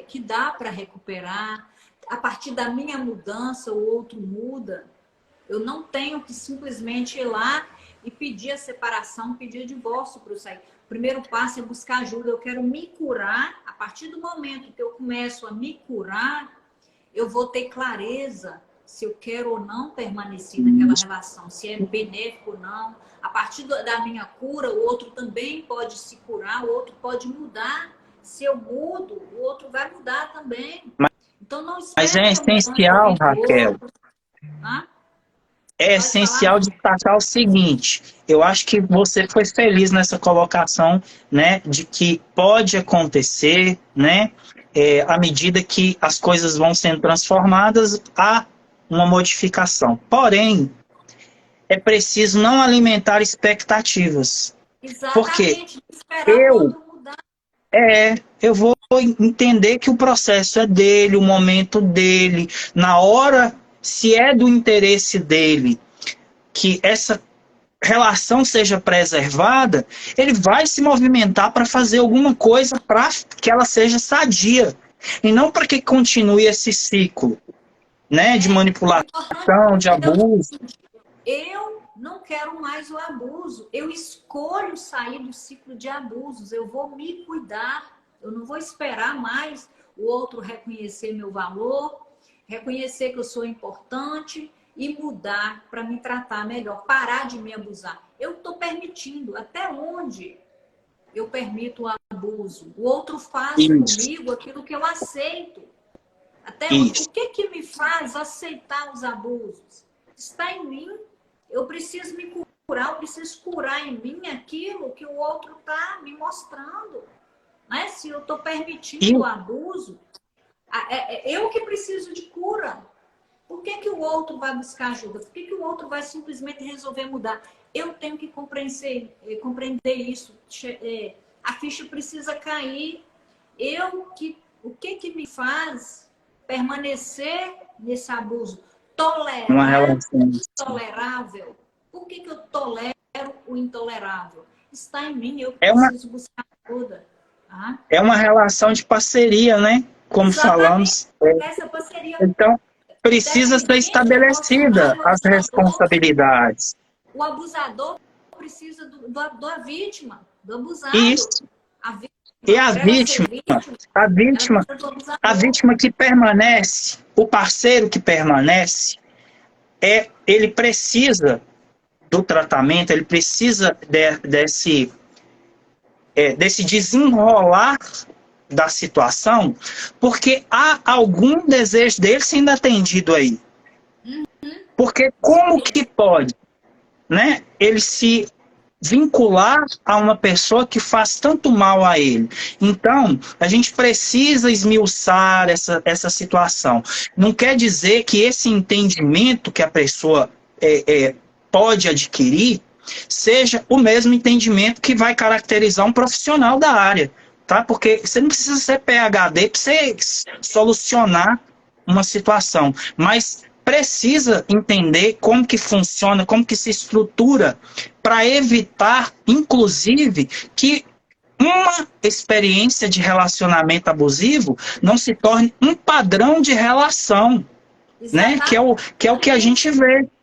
que dá para recuperar. A partir da minha mudança, o outro muda. Eu não tenho que simplesmente ir lá e pedir a separação, pedir divórcio para eu sair. O primeiro passo é buscar ajuda. Eu quero me curar. A partir do momento que eu começo a me curar, eu vou ter clareza se eu quero ou não permanecer naquela relação, se é benéfico ou não. A partir da minha cura, o outro também pode se curar, o outro pode mudar. Se eu mudo, o outro vai mudar também. Então não Mas espere é que a mudança essencial, venha do Raquel, outro. Tá? é Pode falar, essencial Bruno. destacar o seguinte, eu acho que você foi feliz nessa colocação, né, de que pode acontecer, né, à medida que as coisas vão sendo transformadas, há uma modificação. Porém, é preciso não alimentar expectativas, porque Exatamente, esperar o eu outro mudar. eu vou entender que o processo é dele, o momento dele, na hora, se é do interesse dele, que essa relação seja preservada, ele vai se movimentar para fazer alguma coisa para que ela seja sadia. E não para que continue esse ciclo, né, de O manipulação, importante de é o abuso. seguinte, eu não quero mais o abuso. Eu escolho sair do ciclo de abusos. Eu vou me cuidar. Eu não vou esperar mais o outro reconhecer meu valor, reconhecer que eu sou importante e mudar para me tratar melhor, parar de me abusar. Eu estou permitindo. Até onde eu permito o abuso? O outro faz Isso, comigo aquilo que eu aceito. Até onde? O isso. que que me faz aceitar os abusos? Está em mim. Eu preciso me curar, eu preciso curar em mim aquilo que o outro está me mostrando. Né? Se eu estou E, permitindo o abuso, eu que preciso de cura. Por que que o outro vai buscar ajuda? Por que que o outro vai simplesmente resolver mudar? Eu tenho que compreender isso. A ficha precisa cair. O que que me faz permanecer nesse abuso? uma Tolerar relação. o intolerável. Por que que eu tolero o intolerável? Está em mim, eu É uma, preciso buscar ajuda. Tá? é uma relação de parceria, né? Como Exatamente. falamos. Essa parceria, Então, precisa ser independente, eu posso amar estabelecida o as abusador. responsabilidades. O abusador precisa da vítima, do abusado. Isso. A E vítima, para ela ser vítima, a ela vítima, precisa do a abusador. vítima que permanece, o parceiro que permanece, ele precisa do tratamento, ele precisa desse desenrolar da situação, porque há algum desejo dele sendo atendido aí. Porque Isso como mesmo. que pode, né, ele se vincular a uma pessoa que faz tanto mal a ele? Então, a gente precisa esmiuçar essa situação. Não quer dizer que esse entendimento que a pessoa pode adquirir seja o mesmo entendimento que vai caracterizar um profissional da área, tá? Porque você não precisa ser PhD para você solucionar uma situação, mas precisa entender como que funciona, como que se estrutura para evitar, inclusive, que uma experiência de relacionamento abusivo não se torne um padrão de relação, né? Que é o que a gente Exatamente. vê.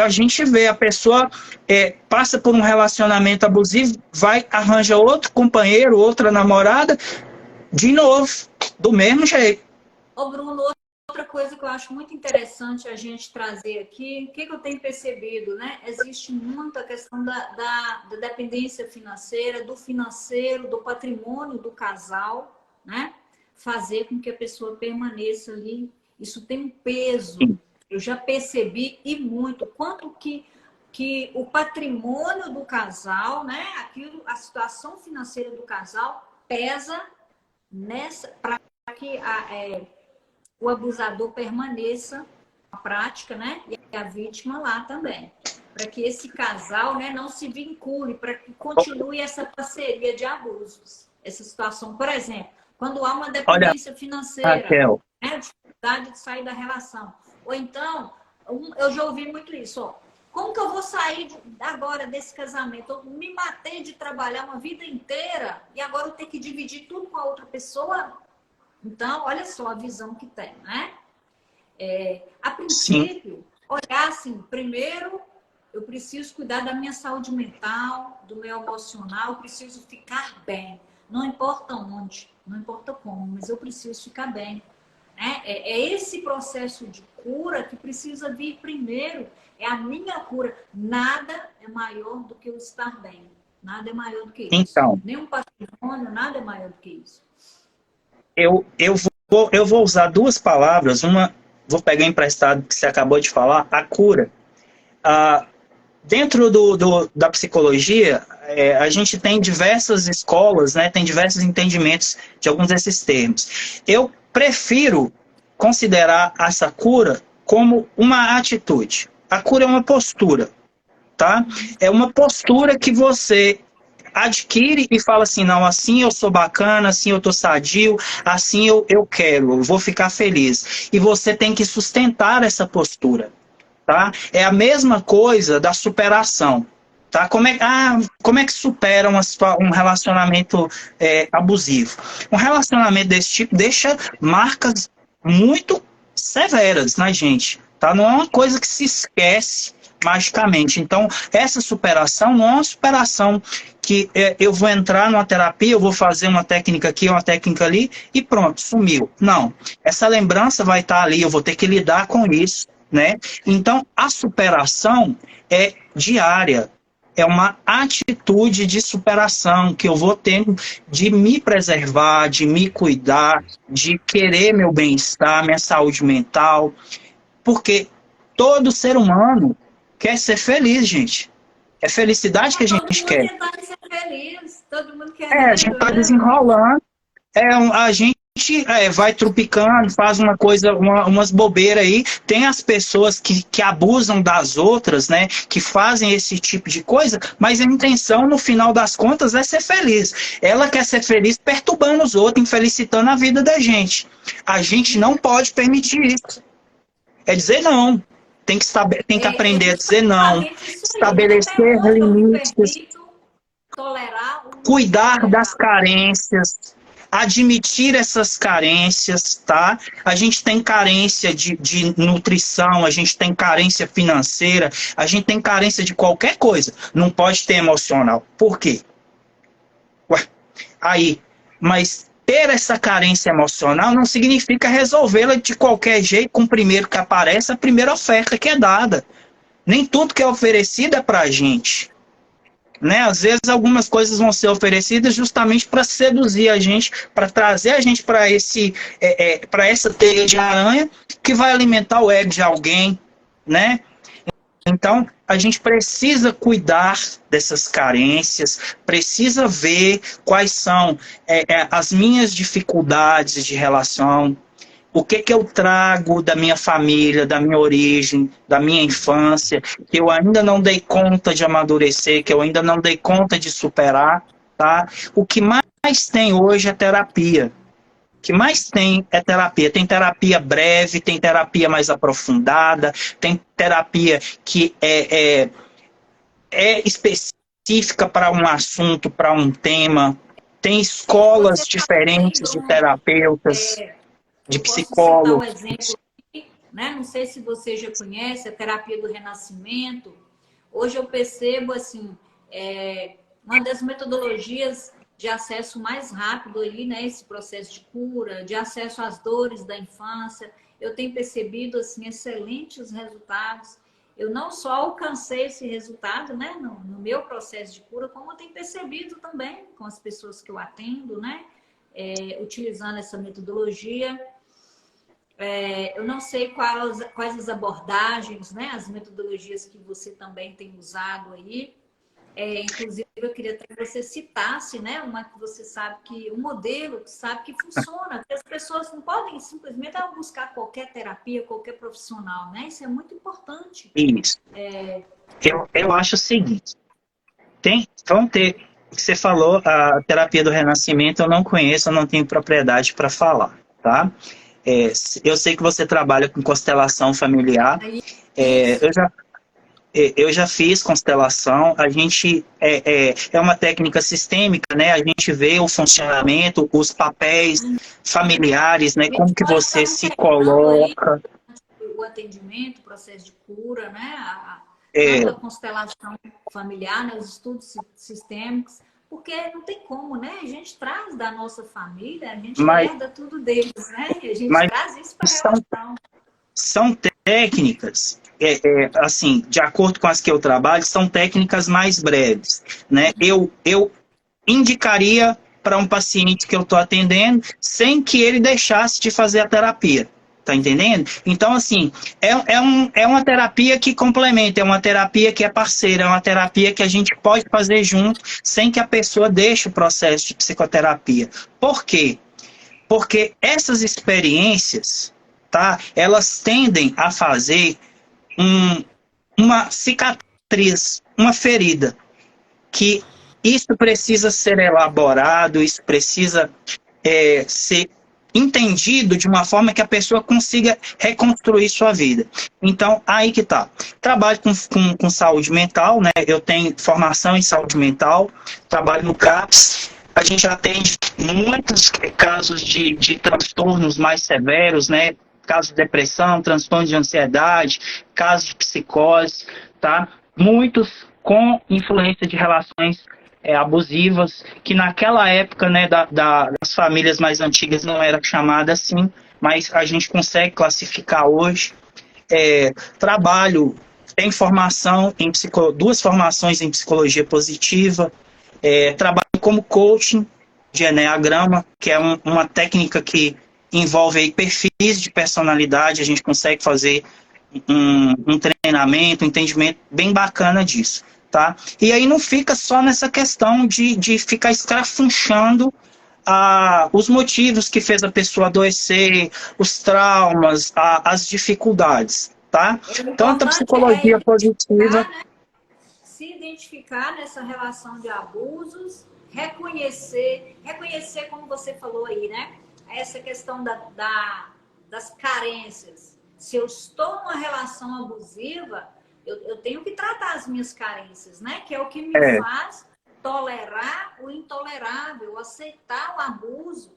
A gente vê a pessoa passa por um relacionamento abusivo, vai, arranja outro companheiro, outra namorada, de novo, do mesmo jeito. Ô, Bruno, outra coisa que eu acho muito interessante a gente trazer aqui, o que que eu tenho percebido, né? Existe muito a questão da dependência financeira, do financeiro, do patrimônio do casal, né? Fazer com que a pessoa permaneça ali. Isso tem um peso. Eu já percebi e muito quanto que o patrimônio do casal, né? Aquilo, a situação financeira do casal pesa nessa para que o abusador permaneça na prática, né? E a vítima lá também. Para que esse casal, né, não se vincule, para que continue essa parceria de abusos. Essa situação, por exemplo, quando há uma Olha, dependência financeira, Raquel, né, dificuldade de sair da relação. Ou então, eu já ouvi muito isso, ó. Como que eu vou sair agora desse casamento? Eu me matei de trabalhar uma vida inteira e agora eu tenho que dividir tudo com a outra pessoa? Então, olha só a visão que tem, né? A sim, princípio, olhar assim, primeiro eu preciso cuidar da minha saúde mental, do meu emocional, eu preciso ficar bem. Não importa onde, não importa como, mas eu preciso ficar bem. Né? É esse processo de cura que precisa vir primeiro. É a minha cura. Nada é maior do que o estar bem. Nada é maior do que isso. então, Nenhum patrimônio, nada é maior do que isso. eu vou usar duas palavras, uma, vou pegar emprestado que você acabou de falar, a cura. Ah, dentro da psicologia, a gente tem diversas escolas, né, tem diversos entendimentos de alguns desses termos. Eu prefiro considerar essa cura como uma atitude. A cura é uma postura, tá? É uma postura que você adquire e fala assim, não, assim eu sou bacana, assim eu tô sadio, assim eu quero, eu vou ficar feliz. E você tem que sustentar essa postura, tá? É a mesma coisa da superação, tá? Como é que supera um relacionamento abusivo? Um relacionamento desse tipo deixa marcas muito severas na gente, tá? Não é uma coisa que se esquece magicamente. Então, essa superação não é uma superação que eu vou entrar numa terapia, eu vou fazer uma técnica aqui, uma técnica ali e pronto, sumiu. Não. Essa lembrança vai estar ali, eu vou ter que lidar com isso, né? Então, a superação é diária, é uma atitude de superação que eu vou ter de me preservar, de me cuidar, de querer meu bem-estar, minha saúde mental, porque todo ser humano quer ser feliz, gente. É felicidade que a Todo gente mundo quer. tentando ser feliz, todo mundo A gente querendo, está né? desenrolando. A gente vai tropicando, faz uma coisa, umas bobeiras aí. Tem as pessoas que abusam das outras, né? Que fazem esse tipo de coisa, mas a intenção, no final das contas, é ser feliz. Ela quer ser feliz perturbando os outros, infelicitando a vida da gente. A gente não pode permitir isso. É dizer não. Tem que É aprender a dizer não. justamente isso aí, né? Até Estabelecer onde eu me limites, permito tolerar ou não cuidar das tolerar. carências, admitir essas carências, tá? A gente tem carência de nutrição, a gente tem carência financeira, a gente tem carência de qualquer coisa. Não pode ter emocional. Por quê? Ué, aí, mas ter essa carência emocional não significa resolvê-la de qualquer jeito, com o primeiro que aparece, a primeira oferta que é dada. Nem tudo que é oferecido é pra gente. Né? Às vezes algumas coisas vão ser oferecidas justamente para seduzir a gente, para trazer a gente para essa teia de aranha que vai alimentar o ego de alguém, né? Então a gente precisa cuidar dessas carências, precisa ver quais são as minhas dificuldades de relação, o que eu trago da minha família, da minha origem, da minha infância, que eu ainda não dei conta de amadurecer, que eu ainda não dei conta de superar, tá? O que mais tem hoje é terapia. O que mais tem é terapia. Tem terapia breve, tem terapia mais aprofundada, tem terapia que é específica para um assunto, para um tema. Tem Você escolas está diferentes de vendo, terapeutas, de eu posso citar o psicólogos. exemplo, né? Não sei se você já conhece a terapia do renascimento. Hoje eu percebo assim, uma das metodologias de acesso mais rápido aí, né? Esse processo de cura, de acesso às dores da infância. Eu tenho percebido assim excelentes resultados. Eu não só alcancei esse resultado, né, no meu processo de cura, como eu tenho percebido também com as pessoas que eu atendo, né, utilizando essa metodologia. Eu não sei quais as abordagens, né, as metodologias que você também tem usado aí. Inclusive, eu queria até que você citasse, né, uma que você sabe que, um modelo que sabe que funciona, que as pessoas não podem simplesmente buscar qualquer terapia, qualquer profissional, né? Isso é muito importante. Isso. Eu acho o seguinte, vão ter, o que você falou, a terapia do renascimento, eu não conheço, eu não tenho propriedade para falar, tá? Eu sei que você trabalha com constelação familiar, Isso. eu já fiz constelação, a gente é uma técnica sistêmica, né? A gente vê o funcionamento, os papéis familiares, né? A Como gente que pode você estar se integrando aí coloca. o atendimento, o processo de cura, né? Tanto É, a constelação familiar, né? Os estudos sistêmicos, porque não tem como, né? A gente traz da nossa família, a gente mas, herda tudo deles, né? E a gente mas traz isso para a são, relação. são técnicas, assim, de acordo com as que eu trabalho, são técnicas mais breves, né? Eu indicaria para um paciente que eu estou atendendo sem que ele deixasse de fazer a terapia. Tá entendendo? Então, assim, é uma terapia que complementa, é uma terapia que é parceira, é uma terapia que a gente pode fazer junto sem que a pessoa deixe o processo de psicoterapia. Por quê? Porque essas experiências, tá? Elas tendem a fazer uma cicatriz, uma ferida, que isso precisa ser elaborado, isso precisa ser entendido de uma forma que a pessoa consiga reconstruir sua vida. Então, aí que tá. Trabalho com saúde mental, né? Eu tenho formação em saúde mental, trabalho no CAPS. A gente atende muitos casos de transtornos mais severos, né? Casos de depressão, transtorno de ansiedade, casos de psicose, tá? Muitos com influência de relações abusivas, que naquela época, né, das famílias mais antigas não era chamada assim, mas a gente consegue classificar hoje. Trabalho, tem formação em duas formações em psicologia positiva, trabalho como coaching de Enneagrama, que é uma técnica que envolve aí perfis de personalidade, a gente consegue fazer um treinamento, um entendimento bem bacana disso, tá? E aí não fica só nessa questão de ficar escrafunchando os motivos que fez a pessoa adoecer, os traumas, as dificuldades, tá? O Tanto a importante é psicologia positiva... identificar, né? Se identificar nessa relação de abusos, reconhecer como você falou aí, né? Essa questão das carências. Se eu estou numa relação abusiva, eu tenho que tratar as minhas carências, né? Que é o que me faz tolerar o intolerável, aceitar o abuso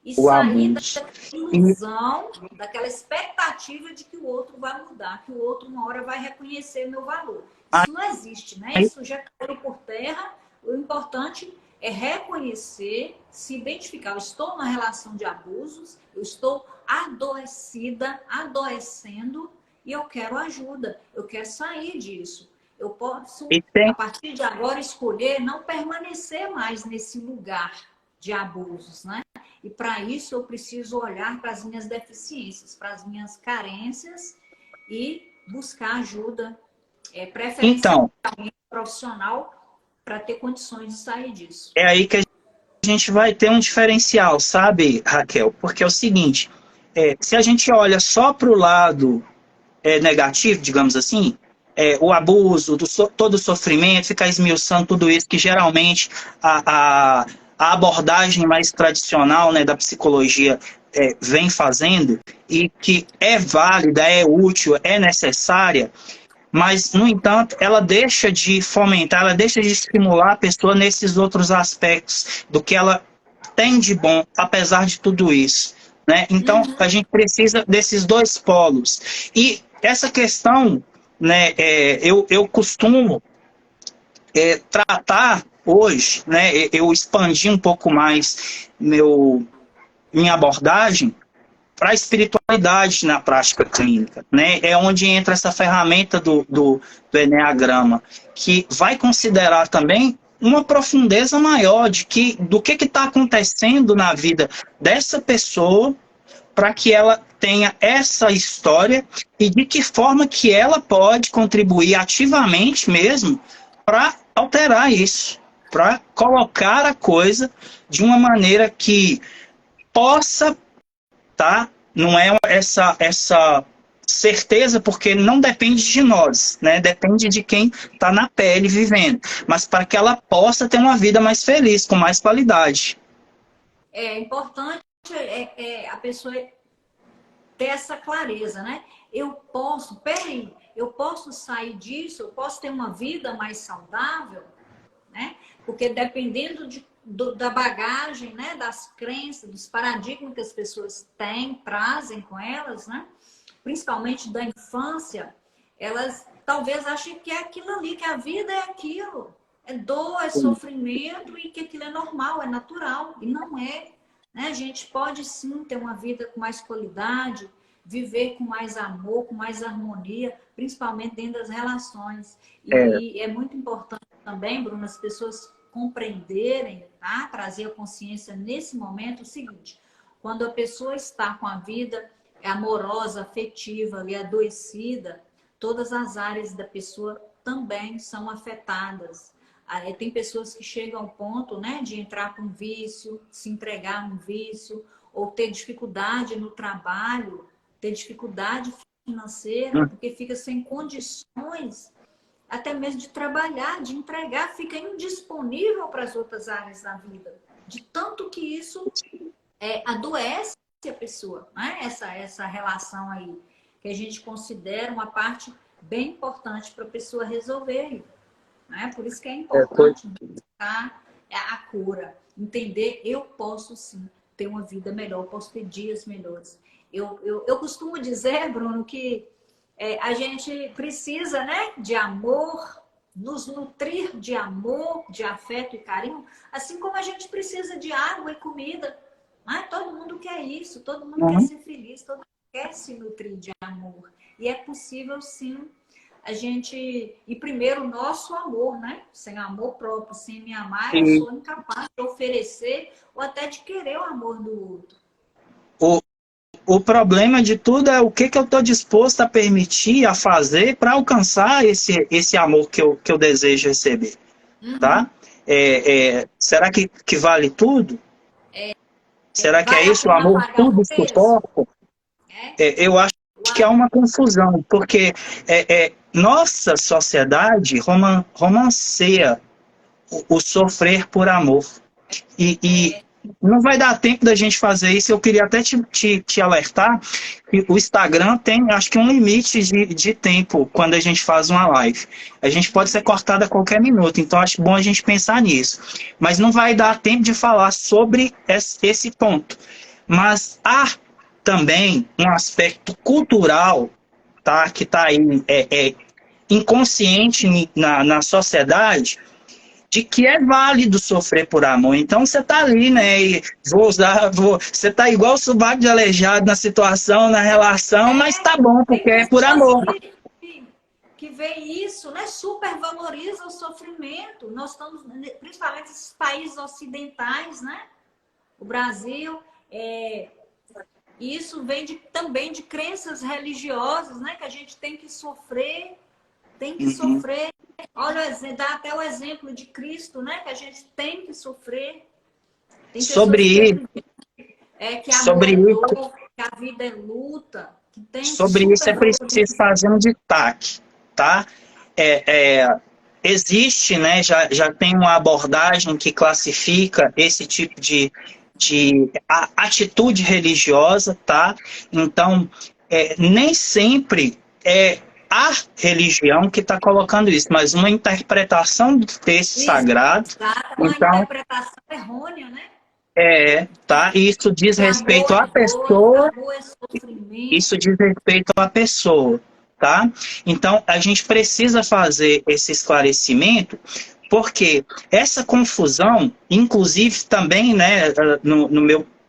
e sair daquela ilusão, daquela expectativa de que o outro vai mudar, que o outro uma hora vai reconhecer meu valor. Isso não existe, né? Isso já caiu por terra. O importante é reconhecer, se identificar. Eu estou numa relação de abusos, eu estou adoecida, adoecendo, e eu quero ajuda, eu quero sair disso. Eu posso, a partir de agora, escolher não permanecer mais nesse lugar de abusos, né? E para isso eu preciso olhar para as minhas deficiências, para as minhas carências e buscar ajuda, preferencialmente profissional, para ter condições de sair disso. É aí que a gente vai ter um diferencial, sabe, Raquel? Porque é o seguinte, se a gente olha só para o lado negativo, digamos assim, o abuso, todo o sofrimento, ficar esmiuçando tudo isso, que geralmente a abordagem mais tradicional, né, da psicologia vem fazendo, e que é válida, é útil, é necessária, mas, no entanto, ela deixa de fomentar, ela deixa de estimular a pessoa nesses outros aspectos do que ela tem de bom, apesar de tudo isso, né? Então, a gente precisa desses dois polos. E essa questão, né, eu costumo tratar hoje, né, eu expandi um pouco mais minha abordagem para a espiritualidade na prática clínica, né? É onde entra essa ferramenta do Enneagrama, que vai considerar também uma profundeza maior do que está acontecendo na vida dessa pessoa, para que ela tenha essa história e de que forma que ela pode contribuir ativamente mesmo para alterar isso, para colocar a coisa de uma maneira que possa, tá? Não é essa certeza, porque não depende de nós, né? Depende de quem está na pele vivendo, mas para que ela possa ter uma vida mais feliz, com mais qualidade. É importante a pessoa ter essa clareza, né? Eu posso sair disso, eu posso ter uma vida mais saudável, né? Porque dependendo da bagagem, né? Das crenças, dos paradigmas que as pessoas trazem com elas, né? Principalmente da infância, elas talvez achem que é aquilo ali, que a vida é aquilo. É dor, é sofrimento e que aquilo é normal, é natural. E não é. Né? A gente pode sim ter uma vida com mais qualidade, viver com mais amor, com mais harmonia, principalmente dentro das relações. E é muito importante também, Bruno, as pessoas compreenderem, tá? Trazer a consciência nesse momento o seguinte: quando a pessoa está com a vida amorosa, afetiva e adoecida, todas as áreas da pessoa também são afetadas. Tem pessoas que chegam ao ponto, né, de entrar com vício, se entregar num vício, ou ter dificuldade no trabalho, ter dificuldade financeira, porque fica sem condições até mesmo de trabalhar, de entregar, fica indisponível para as outras áreas da vida. De tanto que isso adoece a pessoa, né? Essa relação aí, que a gente considera uma parte bem importante para a pessoa resolver. Né? Por isso que é importante buscar a cura, entender, eu posso sim ter uma vida melhor, posso ter dias melhores. Eu costumo dizer, Bruno, que a gente precisa, né, de amor, nos nutrir de amor, de afeto e carinho, assim como a gente precisa de água e comida. Né? Todo mundo quer isso, todo mundo quer ser feliz, todo mundo quer se nutrir de amor. E é possível sim a gente... E primeiro o nosso amor, né? Sem amor próprio, sem me amar, eu sou incapaz de oferecer ou até de querer o amor do outro. O problema de tudo é o que eu estou disposto a permitir, a fazer para alcançar esse amor que eu desejo receber. Tá? Será que vale tudo? Será que é isso? O amor tudo suporta? Eu acho que há uma confusão, porque nossa sociedade romanceia o sofrer por amor. E não vai dar tempo da gente fazer isso. Eu queria até te alertar que o Instagram tem, acho que, um limite de tempo quando a gente faz uma live. A gente pode ser cortado a qualquer minuto, então acho bom a gente pensar nisso. Mas não vai dar tempo de falar sobre esse ponto. Mas há também um aspecto cultural, tá, que está aí inconsciente na sociedade, de que é válido sofrer por amor. Então você tá ali, né? E você tá igual o sovaco de aleijado na situação, na relação, mas tá bom, porque é por amor. Que vê isso, né? Supervaloriza o sofrimento. Nós estamos, principalmente esses países ocidentais, né? O Brasil, isso vem também de crenças religiosas, né? Que a gente tem que sofrer, sofrer. Olha, dá até o exemplo de Cristo, né? Que a gente tem que sofrer. Tem sobre isso, que a vida é luta. Que tem sobre isso é preciso fazer um destaque, tá? Existe, né? Já tem uma abordagem que classifica esse tipo de atitude religiosa, tá? Então, nem sempre a religião que está colocando isso, mas uma interpretação do texto sagrado. Uma interpretação errônea, né? Tá? E isso diz respeito à pessoa. Isso diz respeito à pessoa, tá? Então, a gente precisa fazer esse esclarecimento, porque essa confusão, inclusive também, né,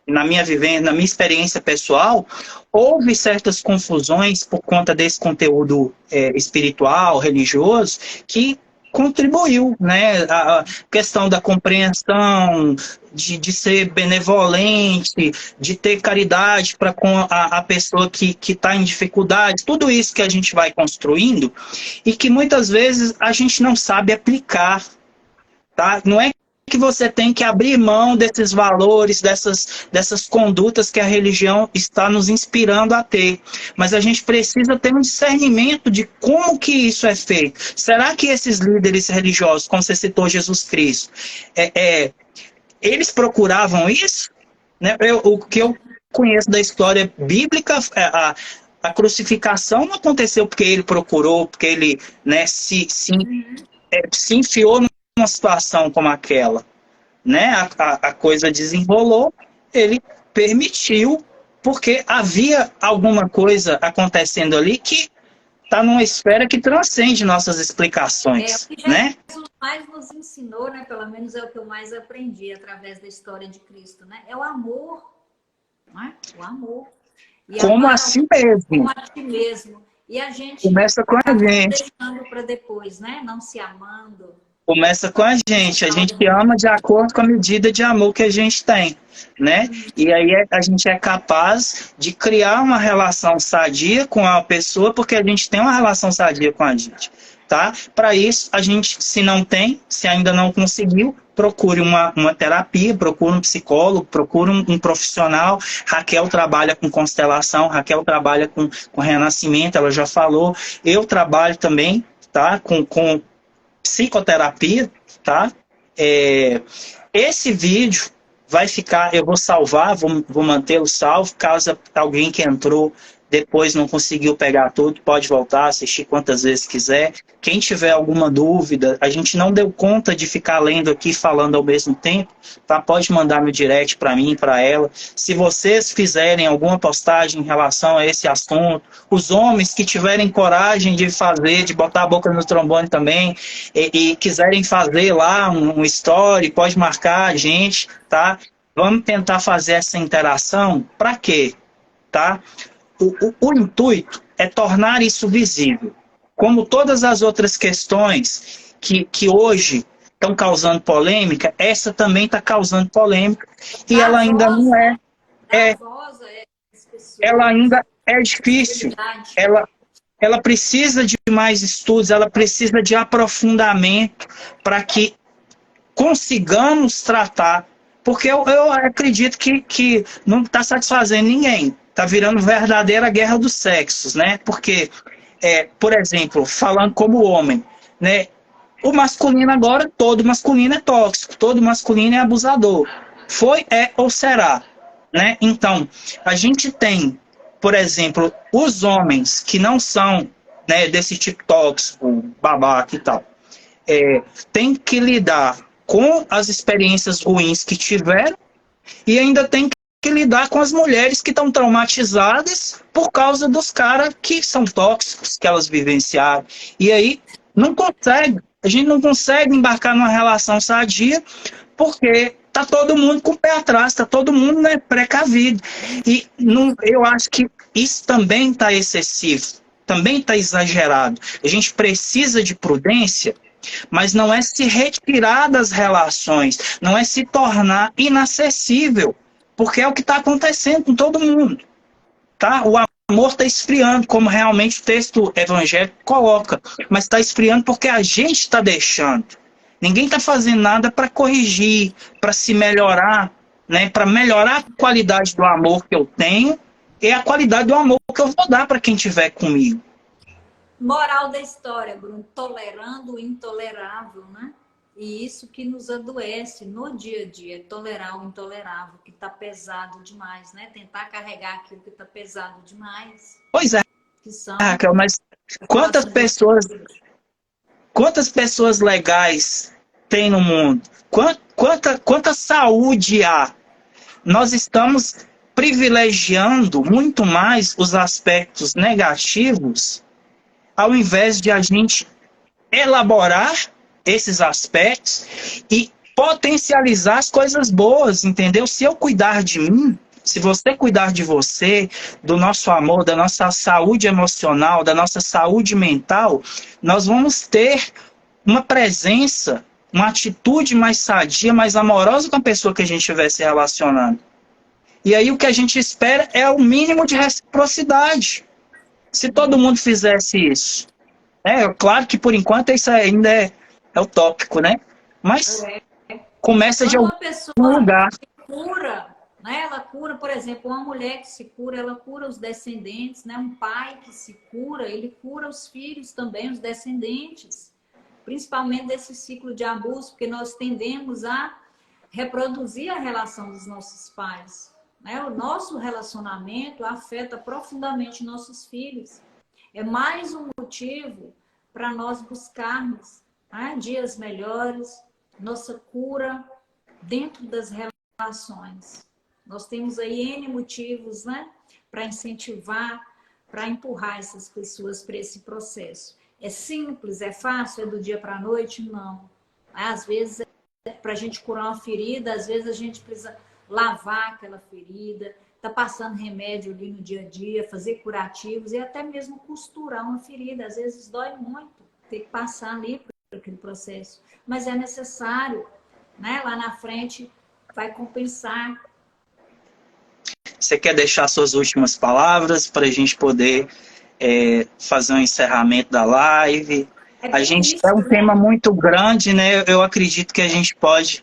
na minha vivência, na minha experiência pessoal, houve certas confusões por conta desse conteúdo espiritual, religioso, que contribuiu, né? A questão da compreensão, de ser benevolente, de ter caridade para com a pessoa que está em dificuldade, tudo isso que a gente vai construindo e que muitas vezes a gente não sabe aplicar, tá? Não é que você tem que abrir mão desses valores, dessas condutas que a religião está nos inspirando a ter. Mas a gente precisa ter um discernimento de como que isso é feito. Será que esses líderes religiosos, como você citou Jesus Cristo, eles procuravam isso? Né? O que eu conheço da história bíblica, a crucificação não aconteceu porque ele procurou, porque ele, né, se enfiou numa situação como aquela, né? A coisa desenrolou, ele permitiu, porque havia alguma coisa acontecendo ali que está numa esfera que transcende nossas explicações, o que né? Jesus mais nos ensinou, né? Pelo menos é o que eu mais aprendi através da história de Cristo, né? É o amor, não é? O amor. E Como assim mesmo. como a ti mesmo. E a gente começa com a gente. deixando para depois, né? Não se amando. Começa com a gente ama de acordo com a medida de amor que a gente tem, né? E aí a gente é capaz de criar uma relação sadia com a pessoa, porque a gente tem uma relação sadia com a gente, tá? Para isso, a gente, se não tem, se ainda não conseguiu, procure uma terapia, procure um psicólogo, procure um profissional. Raquel trabalha com constelação, Raquel trabalha com renascimento, ela já falou. Eu trabalho também, tá? Com psicoterapia, tá? Esse vídeo vai ficar, eu vou salvar, vou mantê-lo salvo, caso alguém que entrou depois não conseguiu pegar tudo, pode voltar, assistir quantas vezes quiser. Quem tiver alguma dúvida, a gente não deu conta de ficar lendo aqui e falando ao mesmo tempo, tá? Pode mandar no direct para mim, para ela. Se vocês fizerem alguma postagem em relação a esse assunto, os homens que tiverem coragem de fazer, de botar a boca no trombone também, e quiserem fazer lá um story, pode marcar a gente, tá? Vamos tentar fazer essa interação. Para quê? Tá? O intuito é tornar isso visível. Como todas as outras questões que hoje estão causando polêmica, essa também está causando polêmica e ela ainda não ela ainda é difícil. Ela precisa de mais estudos, ela precisa de aprofundamento para que consigamos tratar, porque eu acredito que não está satisfazendo ninguém. Está virando verdadeira guerra dos sexos, né? Porque, por exemplo, falando como homem, né? O masculino agora, todo masculino é tóxico, todo masculino é abusador. Foi, ou será, né? Então, a gente tem, por exemplo, os homens que não são, né, desse tipo tóxico, babaca e tal, tem que lidar com as experiências ruins que tiveram e ainda tem que lidar com as mulheres que estão traumatizadas por causa dos caras que são tóxicos, que elas vivenciaram. E aí a gente não consegue embarcar numa relação sadia porque tá todo mundo com o pé atrás, tá todo mundo, né, precavido. E eu acho que isso também está excessivo, também está exagerado. A gente precisa de prudência, mas não é se retirar das relações, não é se tornar inacessível, porque é o que está acontecendo com todo mundo. Tá? O amor está esfriando, como realmente o texto evangélico coloca, mas está esfriando porque a gente está deixando. Ninguém está fazendo nada para corrigir, para se melhorar, né? Para melhorar a qualidade do amor que eu tenho e a qualidade do amor que eu vou dar para quem estiver comigo. Moral da história, Bruno, tolerando o intolerável, né? E isso que nos adoece no dia a dia, tolerar o intolerável, que está pesado demais, né? Tentar carregar aquilo que está pesado demais. Pois é, Raquel, mas quantas pessoas legais tem no mundo? Quanta saúde há? Nós estamos privilegiando muito mais os aspectos negativos ao invés de a gente elaborar esses aspectos e potencializar as coisas boas, entendeu? Se eu cuidar de mim, se você cuidar de você, do nosso amor, da nossa saúde emocional, da nossa saúde mental, nós vamos ter uma presença, uma atitude mais sadia, mais amorosa com a pessoa que a gente estiver se relacionando. E aí o que a gente espera é o mínimo de reciprocidade. Se todo mundo fizesse isso. Claro que por enquanto isso ainda é utópico, né? Mas começa de Quando algum uma pessoa lugar. cura, né? Ela cura, por exemplo, uma mulher que se cura, ela cura os descendentes, né? Um pai que se cura, ele cura os filhos também, os descendentes. Principalmente desse ciclo de abuso, porque nós tendemos a reproduzir a relação dos nossos pais, né? O nosso relacionamento afeta profundamente nossos filhos. É mais um motivo para nós buscarmos, né, dias melhores, nossa cura dentro das relações. Nós temos aí N motivos, né, para incentivar, para empurrar essas pessoas para esse processo. É simples, é fácil, é do dia para a noite? Não. Às vezes, para a gente curar uma ferida, às vezes a gente precisa lavar aquela ferida, tá passando remédio ali no dia a dia, fazer curativos e até mesmo costurar uma ferida. Às vezes dói muito ter que passar ali por aquele processo. Mas é necessário, né? Lá na frente vai compensar. Você quer deixar suas últimas palavras para a gente poder fazer um encerramento da live? É A bem gente isso, é um né? tema muito grande, né? Eu acredito que a gente pode,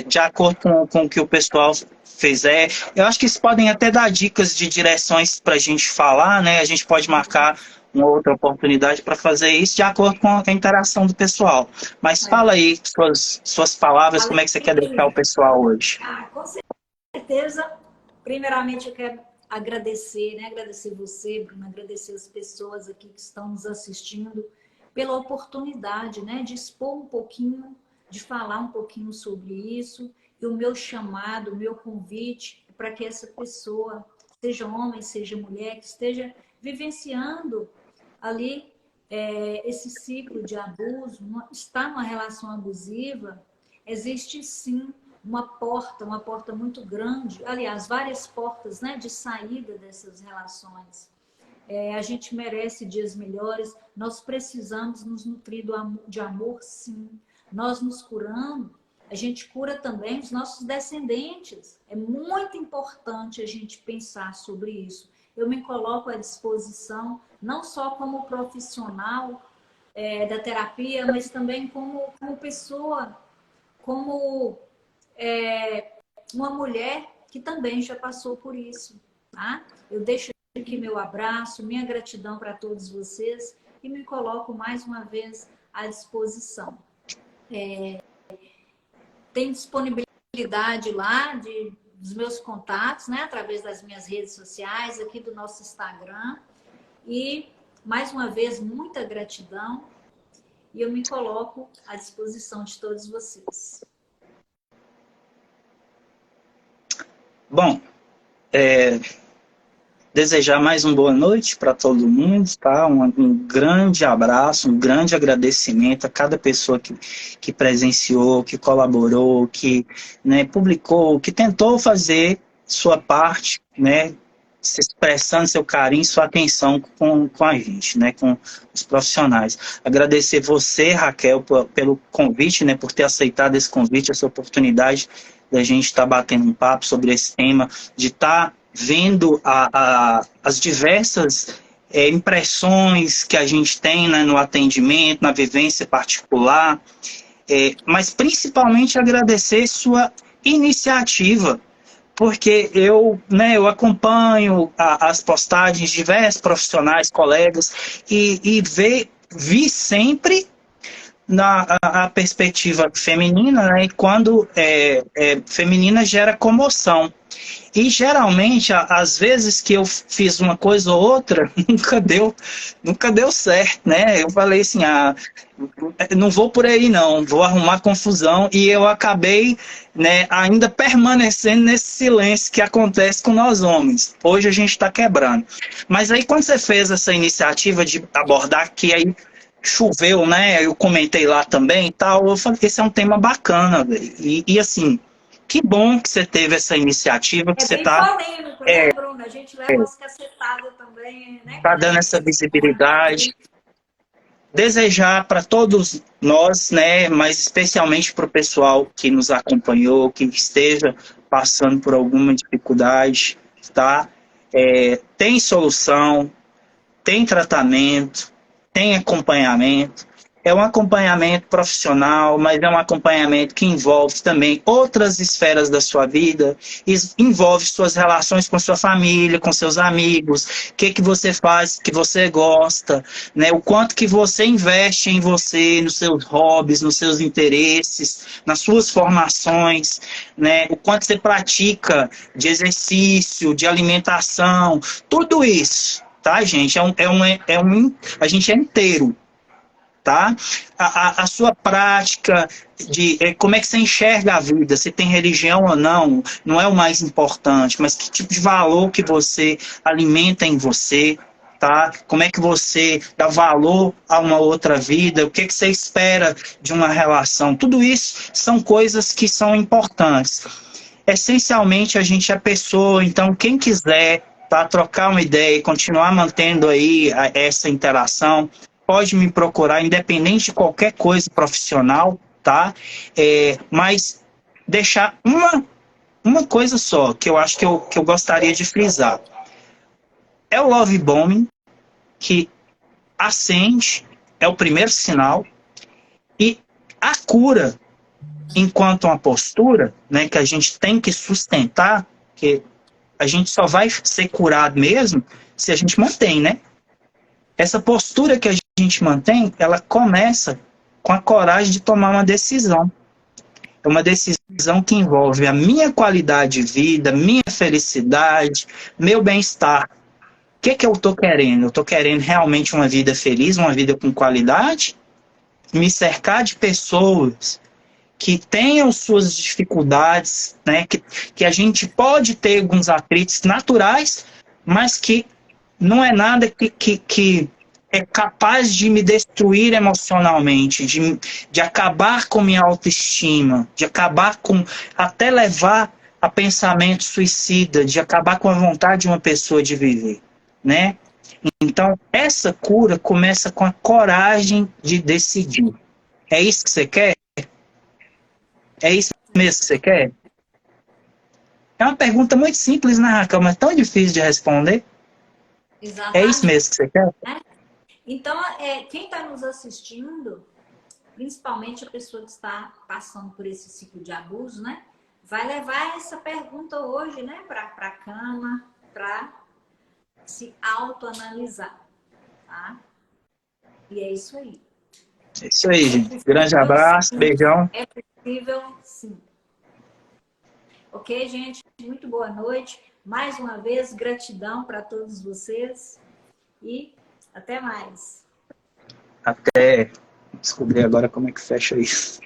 de acordo com o que o pessoal fizer, eu acho que eles podem até dar dicas de direções para a gente falar, né? A gente pode marcar uma outra oportunidade para fazer isso de acordo com a interação do pessoal. Mas fala É. aí suas palavras, como é que você quer deixar o Além, pessoal hoje? com certeza, primeiramente eu quero agradecer, né? Agradecer você, Bruno, agradecer as pessoas aqui que estão nos assistindo pela oportunidade, né? De expor um pouquinho, de falar um pouquinho sobre isso. E o meu chamado, o meu convite é para que essa pessoa, seja homem, seja mulher, que esteja vivenciando ali esse ciclo de abuso, está numa relação abusiva, existe sim uma porta muito grande, aliás, várias portas, né, de saída dessas relações. A gente merece dias melhores, nós precisamos nos nutrir de amor, sim. Nós nos curando, a gente cura também os nossos descendentes. É muito importante a gente pensar sobre isso. Eu me coloco à disposição, não só como profissional da terapia, mas também como pessoa, como uma mulher que também já passou por isso. Tá? Eu deixo aqui meu abraço, minha gratidão para todos vocês e me coloco mais uma vez à disposição. Tem disponibilidade lá dos meus contatos, né, através das minhas redes sociais, aqui do nosso Instagram. E, mais uma vez, muita gratidão e eu me coloco à disposição de todos vocês. Bom, desejar mais uma boa noite para todo mundo, tá? Um grande abraço, um grande agradecimento a cada pessoa que presenciou, que colaborou, que, né, publicou, que tentou fazer sua parte, né? Se expressando seu carinho, sua atenção com a gente, né? Com os profissionais. Agradecer você, Raquel, pelo convite, né? Por ter aceitado esse convite, essa oportunidade da gente estar batendo um papo sobre esse tema, de estar vendo as diversas impressões que a gente tem, né, no atendimento, na vivência particular, mas principalmente agradecer sua iniciativa, porque eu acompanho as postagens de diversos profissionais, colegas, e vi sempre a perspectiva feminina, né, e quando feminina gera comoção. E geralmente, às vezes que eu fiz uma coisa ou outra, nunca deu certo, né? Eu falei assim, não vou por aí não, vou arrumar confusão, e eu acabei, né, ainda permanecendo nesse silêncio que acontece com nós homens. Hoje a gente está quebrando. Mas aí quando você fez essa iniciativa de abordar, que aí choveu, né? Eu comentei lá também e tal, eu falei, esse é um tema bacana, e assim, que bom que você teve essa iniciativa, que É você bem polêmico, né, Bruno? A gente leva as cacetadas também, né? tá Quando a dando gente essa se expõe. visibilidade. desejar para todos nós, né, mas especialmente para o pessoal que nos acompanhou, que esteja passando por alguma dificuldade, tá? Tem solução, tem tratamento, tem acompanhamento. É um acompanhamento profissional, mas é um acompanhamento que envolve também outras esferas da sua vida, envolve suas relações com sua família, com seus amigos, o que você faz, que você gosta, né? O quanto que você investe em você, nos seus hobbies, nos seus interesses, nas suas formações, né? O quanto você pratica de exercício, de alimentação, tudo isso, tá, gente? A gente é inteiro, tá? A sua prática de como é que você enxerga a vida, se tem religião ou não, não é o mais importante, mas que tipo de valor que você alimenta em você, tá? Como é que você dá valor a uma outra vida, o que você espera de uma relação, tudo isso são coisas que são importantes. Essencialmente, a gente é pessoa, então quem quiser, tá, trocar uma ideia e continuar mantendo aí essa interação, pode me procurar, independente de qualquer coisa profissional, tá? Mas deixar uma coisa só, que eu acho que eu gostaria de frisar. É o love bombing que acende, é o primeiro sinal, e a cura, enquanto uma postura, né, que a gente tem que sustentar, que a gente só vai ser curado mesmo se a gente mantém, né? Essa postura que a gente mantém, ela começa com a coragem de tomar uma decisão. É uma decisão que envolve a minha qualidade de vida, minha felicidade, meu bem-estar. O que eu estou querendo? Eu estou querendo realmente uma vida feliz, uma vida com qualidade? Me cercar de pessoas que tenham suas dificuldades, né? Que a gente pode ter alguns atritos naturais, mas que não é nada que é capaz de me destruir emocionalmente, de acabar com minha autoestima, de acabar com, até levar a pensamento suicida, de acabar com a vontade de uma pessoa de viver, né? Então, essa cura começa com a coragem de decidir. É isso que você quer? É isso mesmo que você quer? É uma pergunta muito simples, né, Raquel? Mas tão difícil de responder. É isso Exatamente. mesmo que você quer? Então, quem está nos assistindo, principalmente a pessoa que está passando por esse ciclo de abuso, né? Vai levar essa pergunta hoje, né, para a cama, para se autoanalisar, tá? E é isso aí. É isso aí, É gente. Grande possível, abraço, sim. beijão. É possível, sim. Ok, gente? Muito boa noite. Mais uma vez, gratidão para todos vocês e até mais. Até descobrir agora como é que fecha isso.